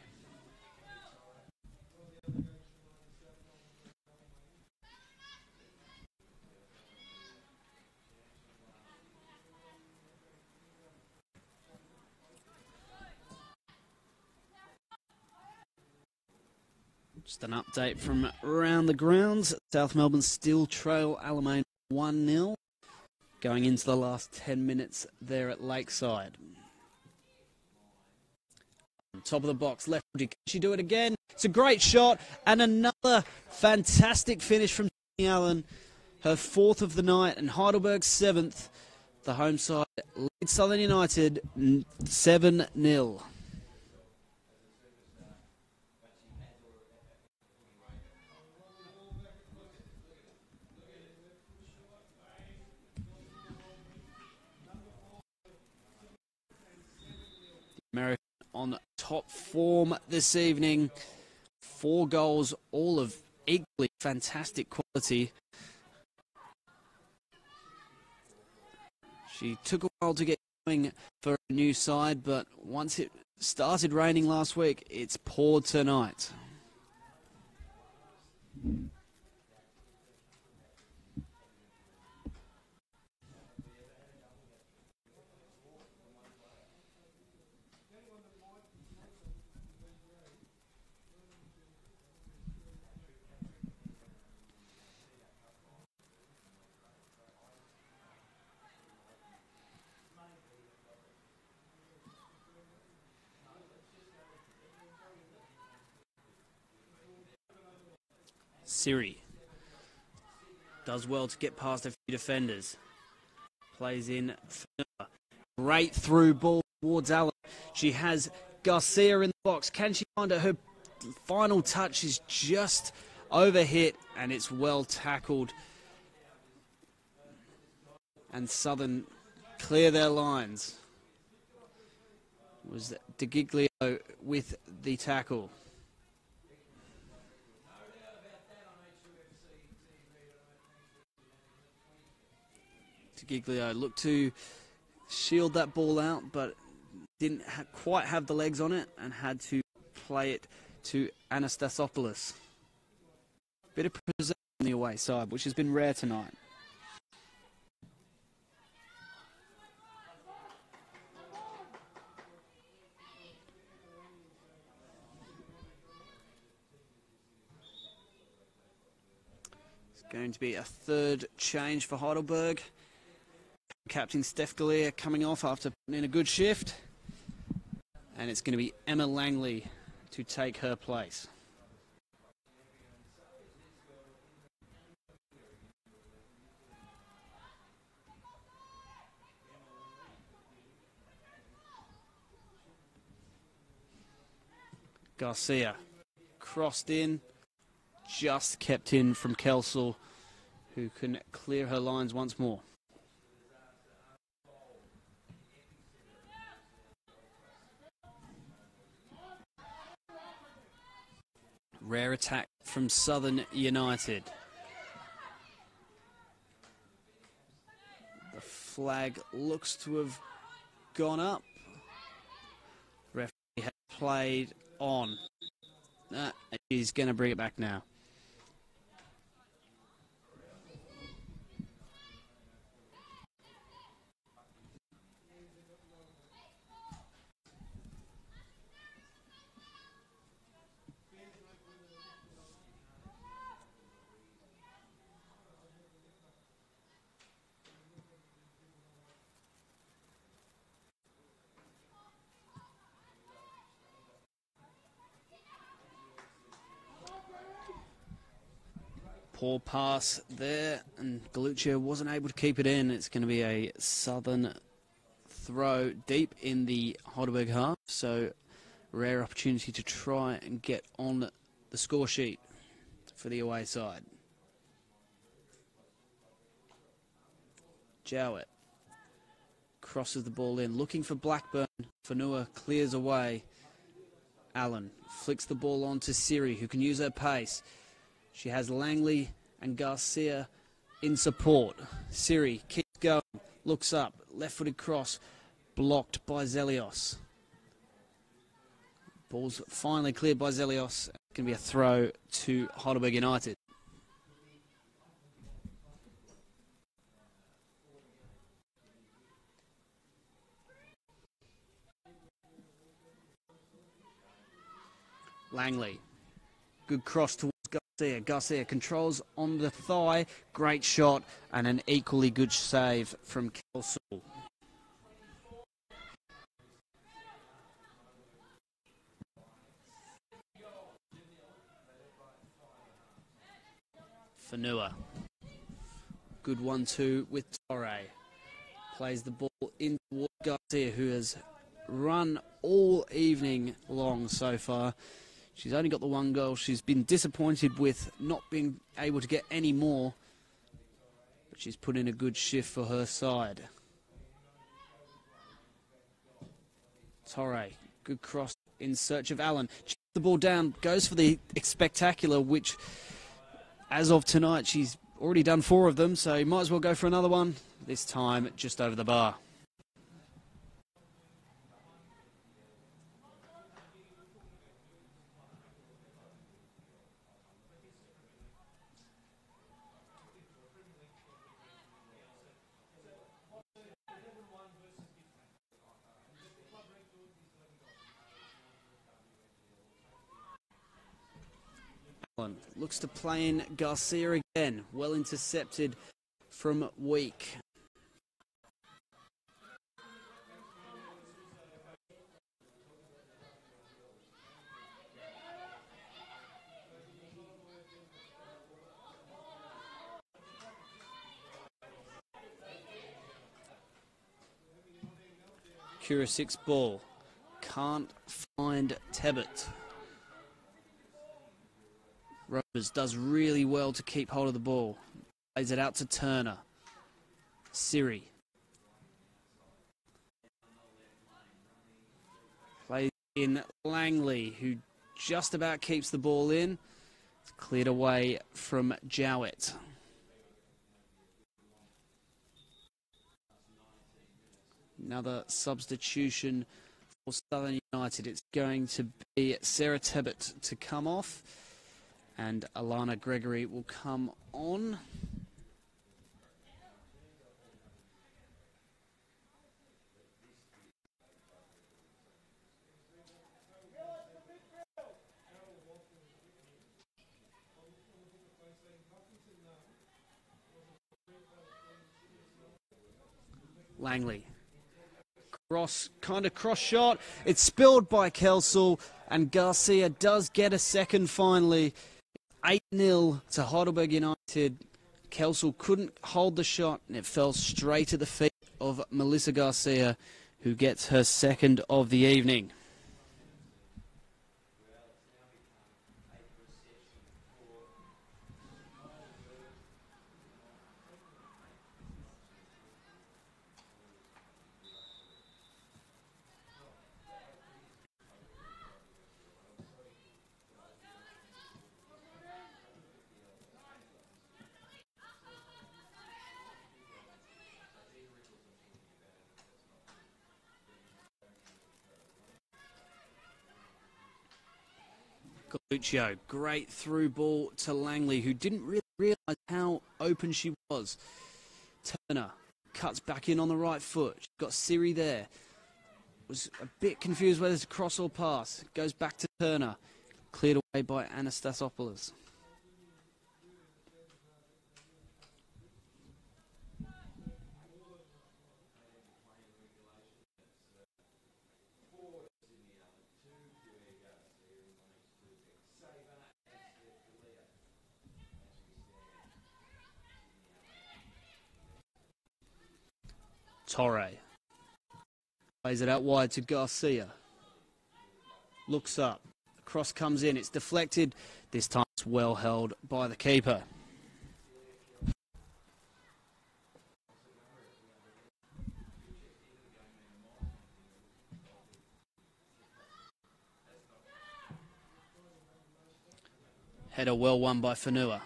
Just an update from around the grounds. South Melbourne still trail Alamein 1-0. Going into the last 10 minutes there at Lakeside. Top of the box, left. Can she do it again? It's a great shot and another fantastic finish from Sydney Allen. Her 4th of the night and Heidelberg's 7th. The home side leads Southern United 7-0. American on top form this evening. 4 goals, all of equally fantastic quality. She took a while to get going for a new side, but once it started raining last week, it's poured tonight. Siri does well to get past a few defenders. Plays in great through ball towards Allen. She has Garcia in the box. Can she find it? Her final touch is just overhit, and it's well tackled. And Southern clear their lines. It was De Giglio with the tackle. Giglio looked to shield that ball out, but didn't quite have the legs on it and had to play it to Anastasopoulos. Bit of possession on the away side, which has been rare tonight. It's going to be a third change for Heidelberg. Captain Steph Galea coming off after putting in a good shift. And it's going to be Emma Langley to take her place. Garcia crossed in, just kept in from Kelsall, who can clear her lines once more. Rare attack from Southern United. The flag looks to have gone up. Referee has played on. He's going to bring it back now. Poor pass there, and Galuccio wasn't able to keep it in. It's going to be a Southern throw deep in the Heidelberg half, so rare opportunity to try and get on the score sheet for the away side. Jowett crosses the ball in, looking for Blackburn. Fanua clears away. Allen flicks the ball on to Siri, who can use her pace. She has Langley and Garcia in support. Siri keeps going, looks up, left-footed cross, blocked by Zelios. Ball's finally cleared by Zelios. It's going to be a throw to Heidelberg United. Langley, good cross towards Garcia. Garcia controls on the thigh. Great shot and an equally good save from Kelsall. Fanua. Good 1-2 with Torre. Plays the ball in towards Garcia, who has run all evening long so far. She's only got the one goal. She's been disappointed with not being able to get any more, but she's put in a good shift for her side. Torre, good cross in search of Allen. Chips the ball down, goes for the spectacular, which, as of tonight, she's already done 4 of them, so you might as well go for another one. this time just over the bar. Looks to play in Garcia again. Well intercepted from Week. Kurasic's ball. Can't find Tebbit. Rovers does really well to keep hold of the ball. Plays it out to Turner. Siri. Plays in Langley, who just about keeps the ball in. It's cleared away from Jowett. Another substitution for Southern United. It's going to be Sarah Tebbit to come off, and Alana Gregory will come on. Langley. Cross shot. It's spilled by Kelsall, and Garcia does get a second finally. 8-0 to Heidelberg United. Kelsall couldn't hold the shot, and it fell straight at the feet of Melissa Garcia, who gets her second of the evening. Galuccio, great through ball to Langley, who didn't really realise how open she was. Turner cuts back in on the right foot. She's got Siri there. Was a bit confused whether to cross or pass. Goes back to Turner. Cleared away by Anastasopoulos. Torre plays it out wide to Garcia. Looks up. The cross comes in. It's deflected. This time it's well held by the keeper. Header well won by Fanua.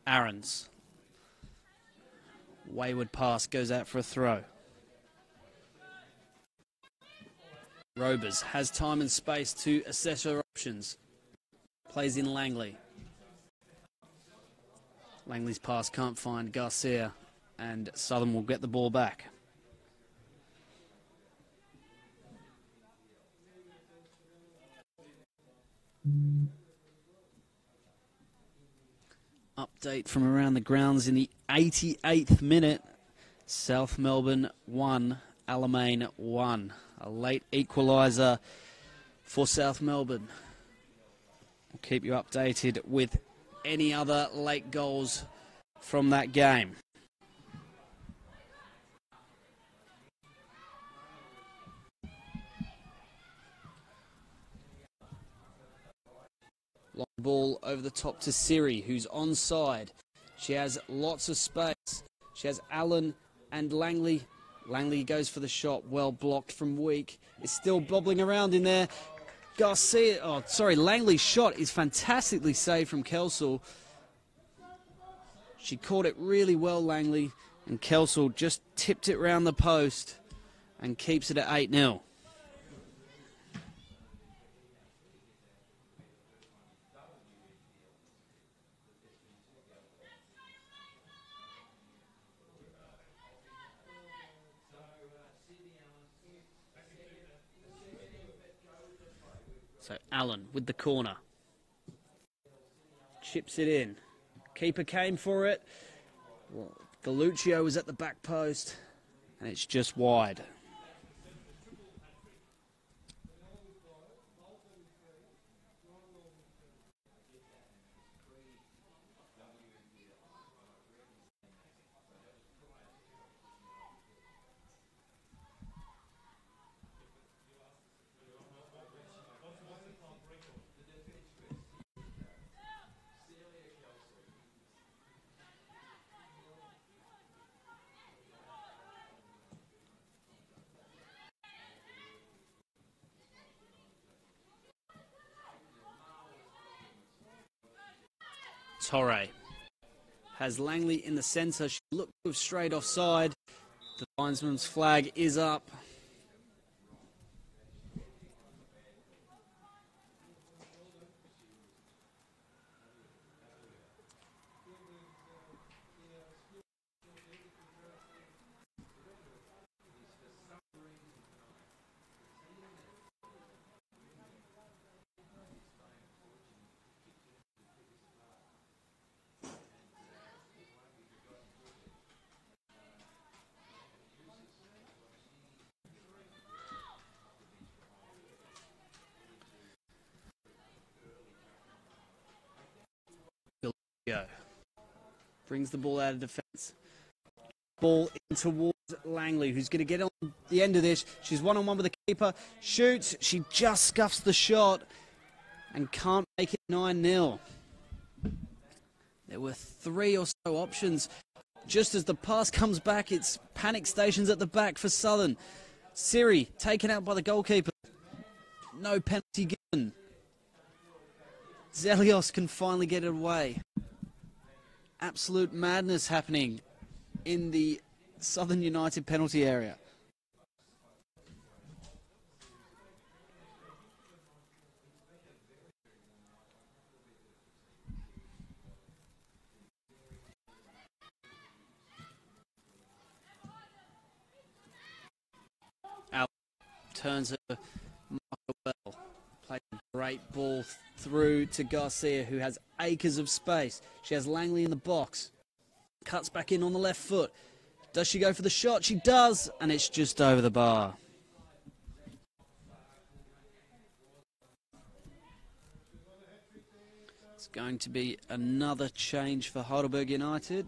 Aarons. Wayward pass goes out for a throw. Robers has time and space to assess her options. Plays in Langley. Langley's pass can't find Garcia, and Southern will get the ball back. Update from around the grounds in the 88th minute. South Melbourne 1, Alamein 1. A late equaliser for South Melbourne. We'll keep you updated with any other late goals from that game. Long ball over the top to Siri, who's onside. She has lots of space. She has Allen and Langley. Langley goes for the shot, well blocked from Week. It's still bobbling around in there. Langley's shot is fantastically saved from Kelsall. She caught it really well, Langley, And Kelsall just tipped it round the post and keeps it at 8-0. So Allen with the corner. Chips it in. Keeper came for it. Well, Galluccio was at the back post. And it's just wide. Torre has Langley in the centre. She looked to have straight offside. The linesman's flag is up. Brings the ball out of defence. Ball in towards Langley, who's going to get on the end of this. She's one-on-one with the keeper. Shoots. She just scuffs the shot and can't make it 9-0. There were 3 or so options. Just as the pass comes back, it's panic stations at the back for Southern. Siri taken out by the goalkeeper. No penalty given. Zelios can finally get it away. Absolute madness happening in the Southern United penalty area. Al turns her well. Plays a great ball through to Garcia, who has acres of space. She has Langley in the box. Cuts back in on the left foot. Does she go for the shot? She does, and it's just over the bar. It's going to be another change for Heidelberg United.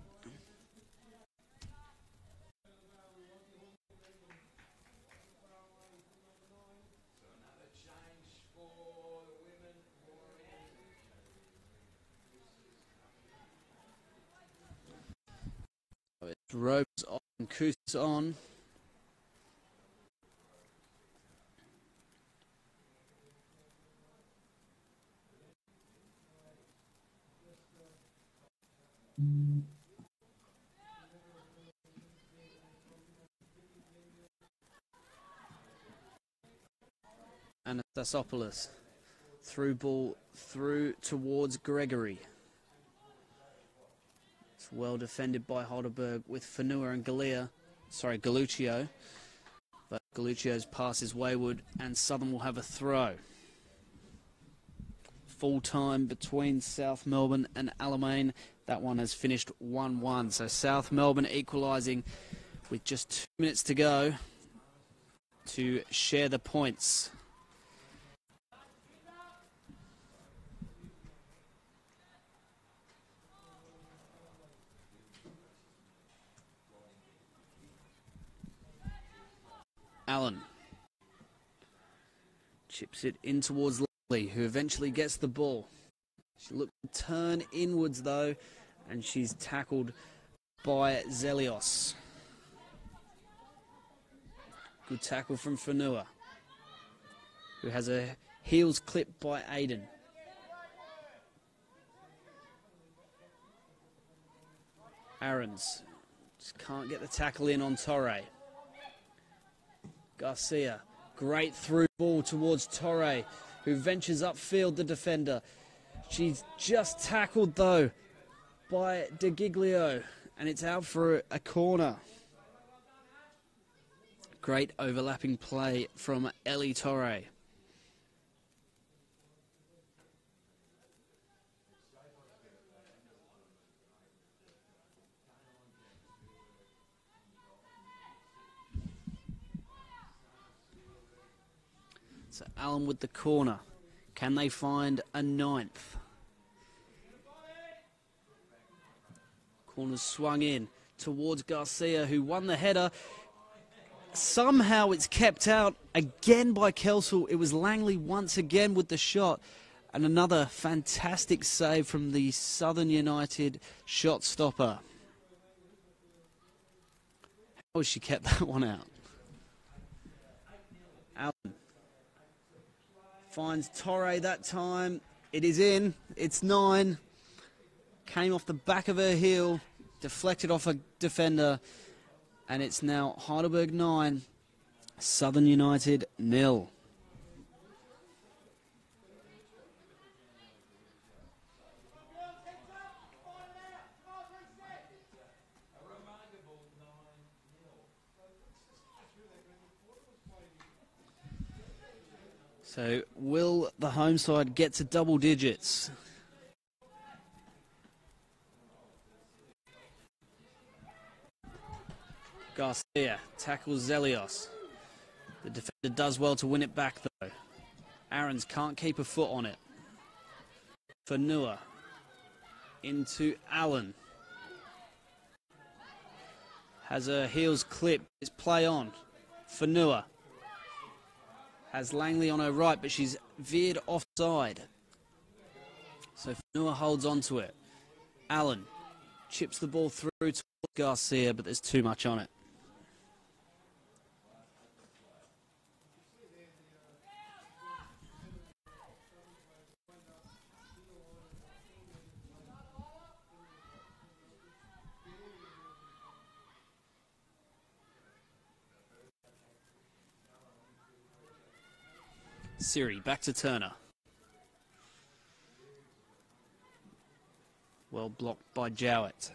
Ropes on, Coos on. Anastasopoulos. Through ball through towards Gregory. It's well defended by Heidelberg with Fanua and Galluccio. But Galluccio's pass is wayward and Southern will have a throw. Full time between South Melbourne and Alamein. That one has finished 1-1. So South Melbourne equalising with just 2 minutes to go to share the points. Allen chips it in towards Langley, who eventually gets the ball. She looked to turn inwards though, and she's tackled by Zelios. Good tackle from Fanua, who has her heels clipped by Aiden. Aarons Just can't get the tackle in on Torre. Garcia, great through ball towards Torre, who ventures upfield the defender. She's just tackled, though, by De Giglio, and it's out for a corner. Great overlapping play from Ellie Torre. So Allen with the corner. Can they find a ninth? Corner's swung in towards Garcia, who won the header. Somehow it's kept out again by Kelsall. It was Langley once again with the shot. And another fantastic save from the Southern United shot stopper. How has she kept that one out? Allen finds Torre that time. It is in. It's 9. Came off the back of her heel. Deflected off a defender. And it's now Heidelberg 9, Southern United 0. So will the home side get to double digits? Garcia tackles Zelios. The defender does well to win it back, though. Aarons can't keep a foot on it. Fanua into Allen. Has her heels clipped. It's play on. Fanua has Langley on her right, but she's veered offside. So Fanua holds on to it. Allen chips the ball through towards Garcia, but there's too much on it. Siri, back to Turner. Well blocked by Jowett.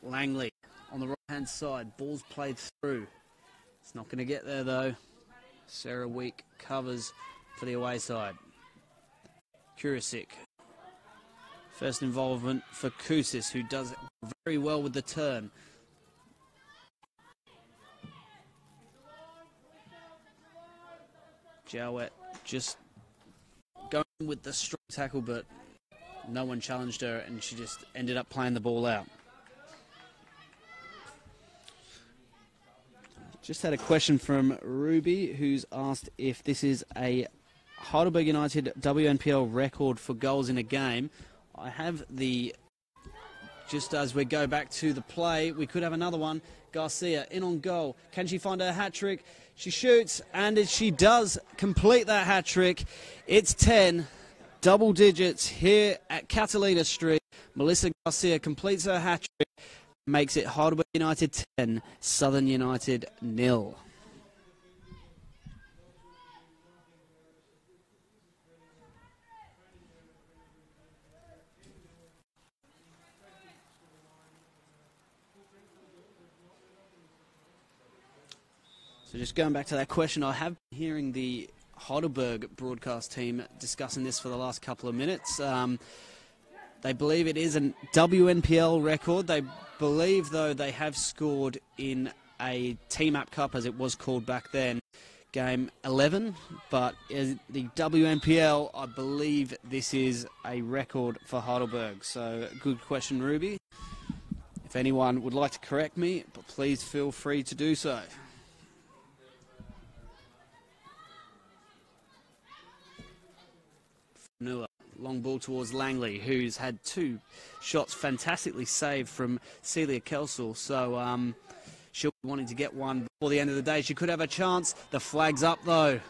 Langley on the right-hand side. Ball's played through. It's not going to get there, though. Sarah Week covers for the away side. Kurisic. First involvement for Kusis, who does very well with the turn. Jowett just going with the strong tackle, but no one challenged her, and she just ended up playing the ball out. Just had a question from Ruby, who's asked if this is a Heidelberg United WNPL record for goals in a game. I have the, just as we go back to the play, we could have another one. Garcia in on goal. Can she find her hat-trick? She shoots, and she does complete that hat-trick. It's 10, double digits here at Catalina Street. Melissa Garcia completes her hat-trick, makes it Heidelberg United 10, Southern United 0. So just going back to that question, I have been hearing the Heidelberg broadcast team discussing this for the last couple of minutes. They believe it is a WNPL record. They believe, though, they have scored in a Team Up Cup, as it was called back then, game 11. But the WNPL, I believe this is a record for Heidelberg. So good question, Ruby. If anyone would like to correct me, but please feel free to do so. Fanua, long ball towards Langley, who's had 2 shots fantastically saved from Celia Kelsall. So she'll be wanting to get one before the end of the day. She could have a chance. The flag's up, though.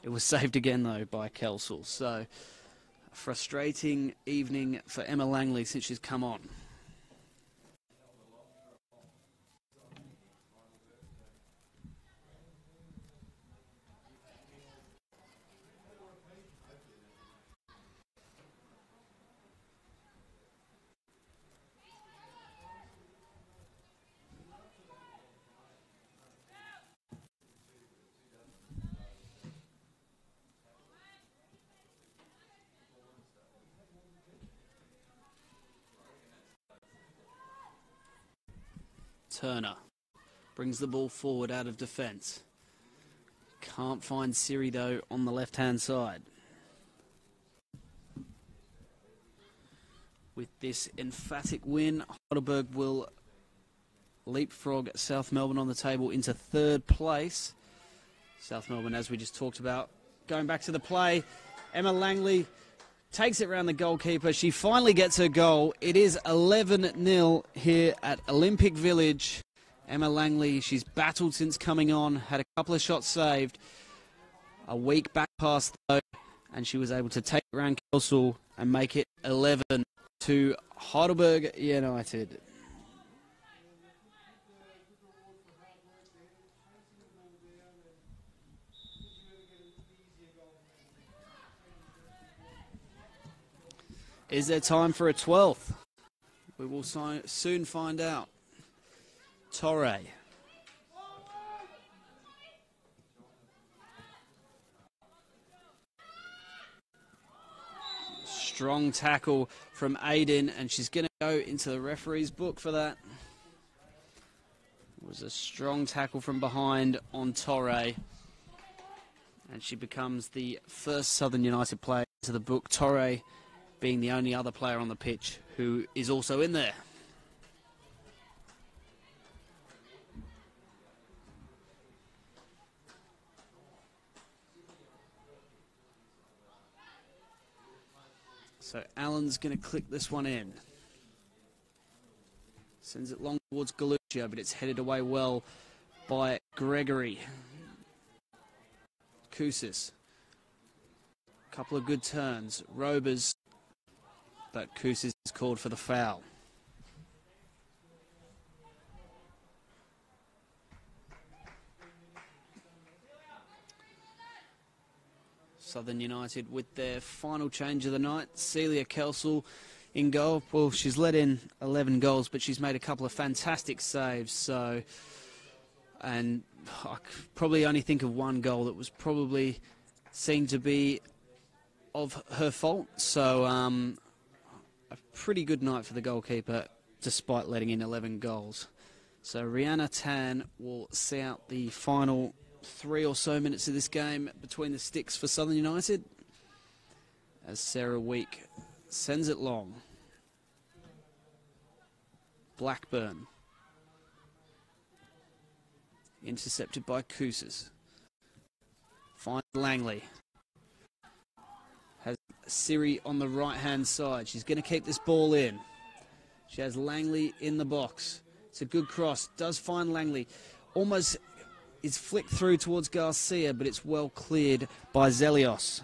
It was saved again, though, by Kelsall. So, a frustrating evening for Emma Langley since she's come on. Turner brings the ball forward out of defence. Can't find Siri, though, on the left-hand side. With this emphatic win, Heidelberg will leapfrog South Melbourne on the table into third place. South Melbourne, as we just talked about. Going back to the play, Emma Langley takes it round the goalkeeper. She finally gets her goal. It is 11-0 here at Olympic Village. Emma Langley, she's battled since coming on, had a couple of shots saved. A weak back pass, though, and she was able to take it around Kelsall and make it 11 to Heidelberg United. Is there time for a 12th? We will soon find out. Torre. Strong tackle from Aiden, and she's going to go into the referee's book for that. It was a strong tackle from behind on Torre, and she becomes the first Southern United player into the book. Torre being the only other player on the pitch who is also in there. So Allen's going to click this one in. Sends it long towards Galuccia, but it's headed away well by Gregory. Kousis. Couple of good turns. Robers, but Kousis is called for the foul. Southern United with their final change of the night. Celia Kelsall in goal. Well, she's let in 11 goals, but she's made a couple of fantastic saves. So, and I could probably only think of one goal that was probably seen to be of her fault. So, a pretty good night for the goalkeeper, despite letting in 11 goals. So Rihanna Tan will see out the final 3 or so minutes of this game between the sticks for Southern United, as Sarah Week sends it long. Blackburn. Intercepted by Kousis. Finds Langley. Has Siri on the right-hand side. She's going to keep this ball in. She has Langley in the box. It's a good cross. Does find Langley. Almost is flicked through towards Garcia, but it's well cleared by Zelios.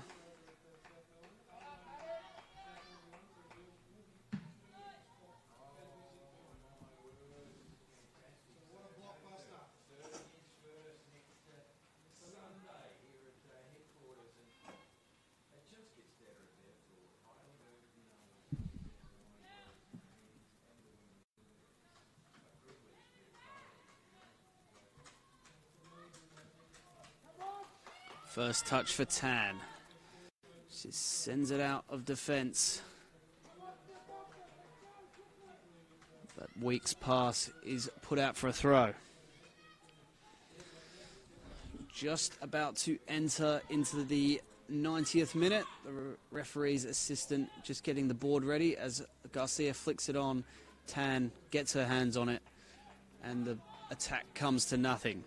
First touch for Tan. She sends it out of defence. But Week's pass is put out for a throw. Just about to enter into the 90th minute. The referee's assistant just getting the board ready as Garcia flicks it on. Tan gets her hands on it, and the attack comes to nothing.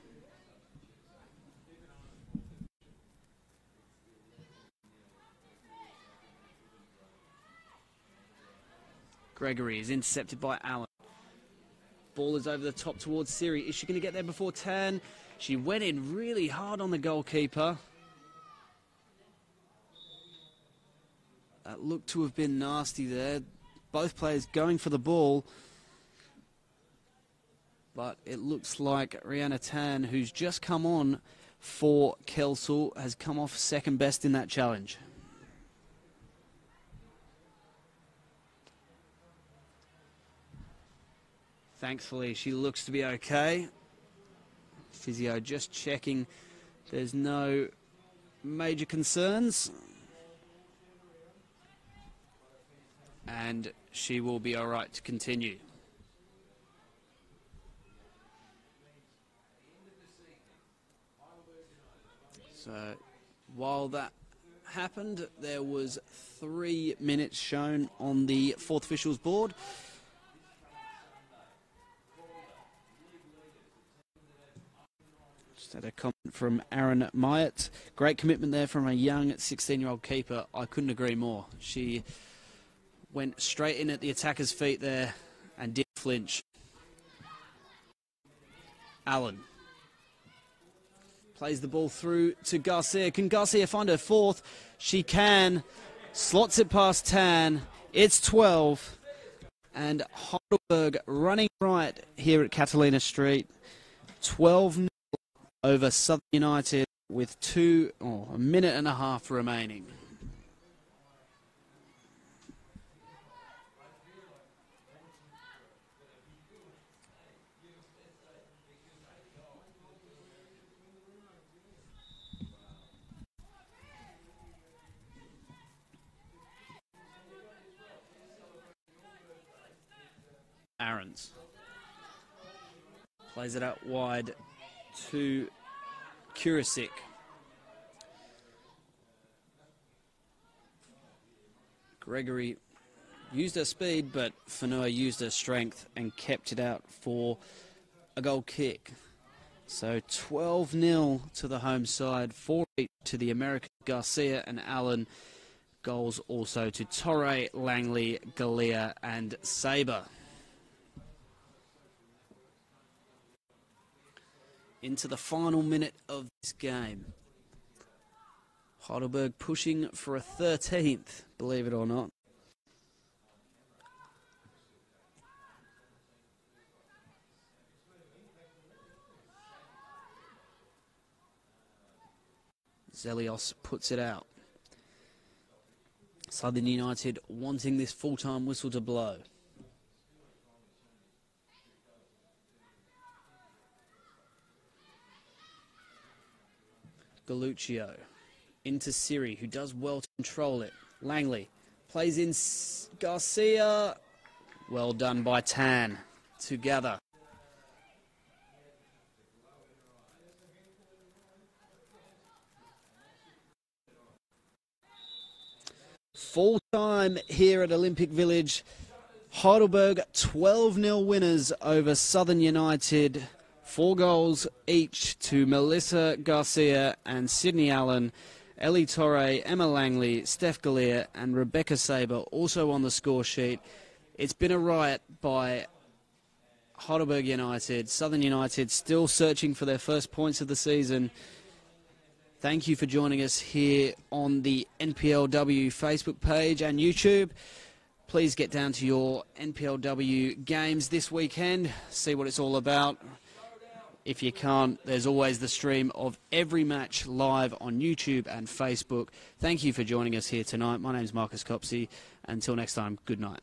Gregory is intercepted by Allen. Ball is over the top towards Siri. Is she going to get there before Tan? She went in really hard on the goalkeeper. That looked to have been nasty there. Both players going for the ball. But it looks like Rihanna Tan, who's just come on for Kelsall, has come off second best in that challenge. Thankfully, she looks to be okay. Physio just checking there's no major concerns. And she will be all right to continue. So while that happened, there was 3 minutes shown on the fourth officials board. Just had a comment from Aaron Myatt. Great commitment there from a young 16-year-old keeper. I couldn't agree more. She went straight in at the attacker's feet there and didn't flinch. Allen plays the ball through to Garcia. Can Garcia find her fourth? She can. Slots it past Tan. It's 12. And Heidelberg running right here at Catalina Street. 12-0 over Southern United with a minute and a half remaining. Aarons plays it out wide to Kurasic. Gregory used her speed, but Fanua used her strength and kept it out for a goal kick. So 12-0 to the home side, 4 to the American Garcia and Allen. Goals also to Torre, Langley, Galea and Sabre. Into the final minute of this game. Heidelberg pushing for a 13th, believe it or not. Zelios puts it out. Southern United wanting this full-time whistle to blow. Galuccio into Siri, who does well to control it. Langley plays in Garcia. Well done by Tan to gather. Full time here at Olympic Village. Heidelberg 12-0 winners over Southern United. 4 goals each to Melissa Garcia and Sydney Allen, Ellie Torre, Emma Langley, Steph Galea and Rebecca Sabre also on the score sheet. It's been a riot by Heidelberg United. Southern United still searching for their first points of the season. Thank you for joining us here on the NPLW Facebook page and YouTube. Please get down to your NPLW games this weekend, see what it's all about. If you can't, there's always the stream of every match live on YouTube and Facebook. Thank you for joining us here tonight. My name's Marcus Copsey. Until next time, good night.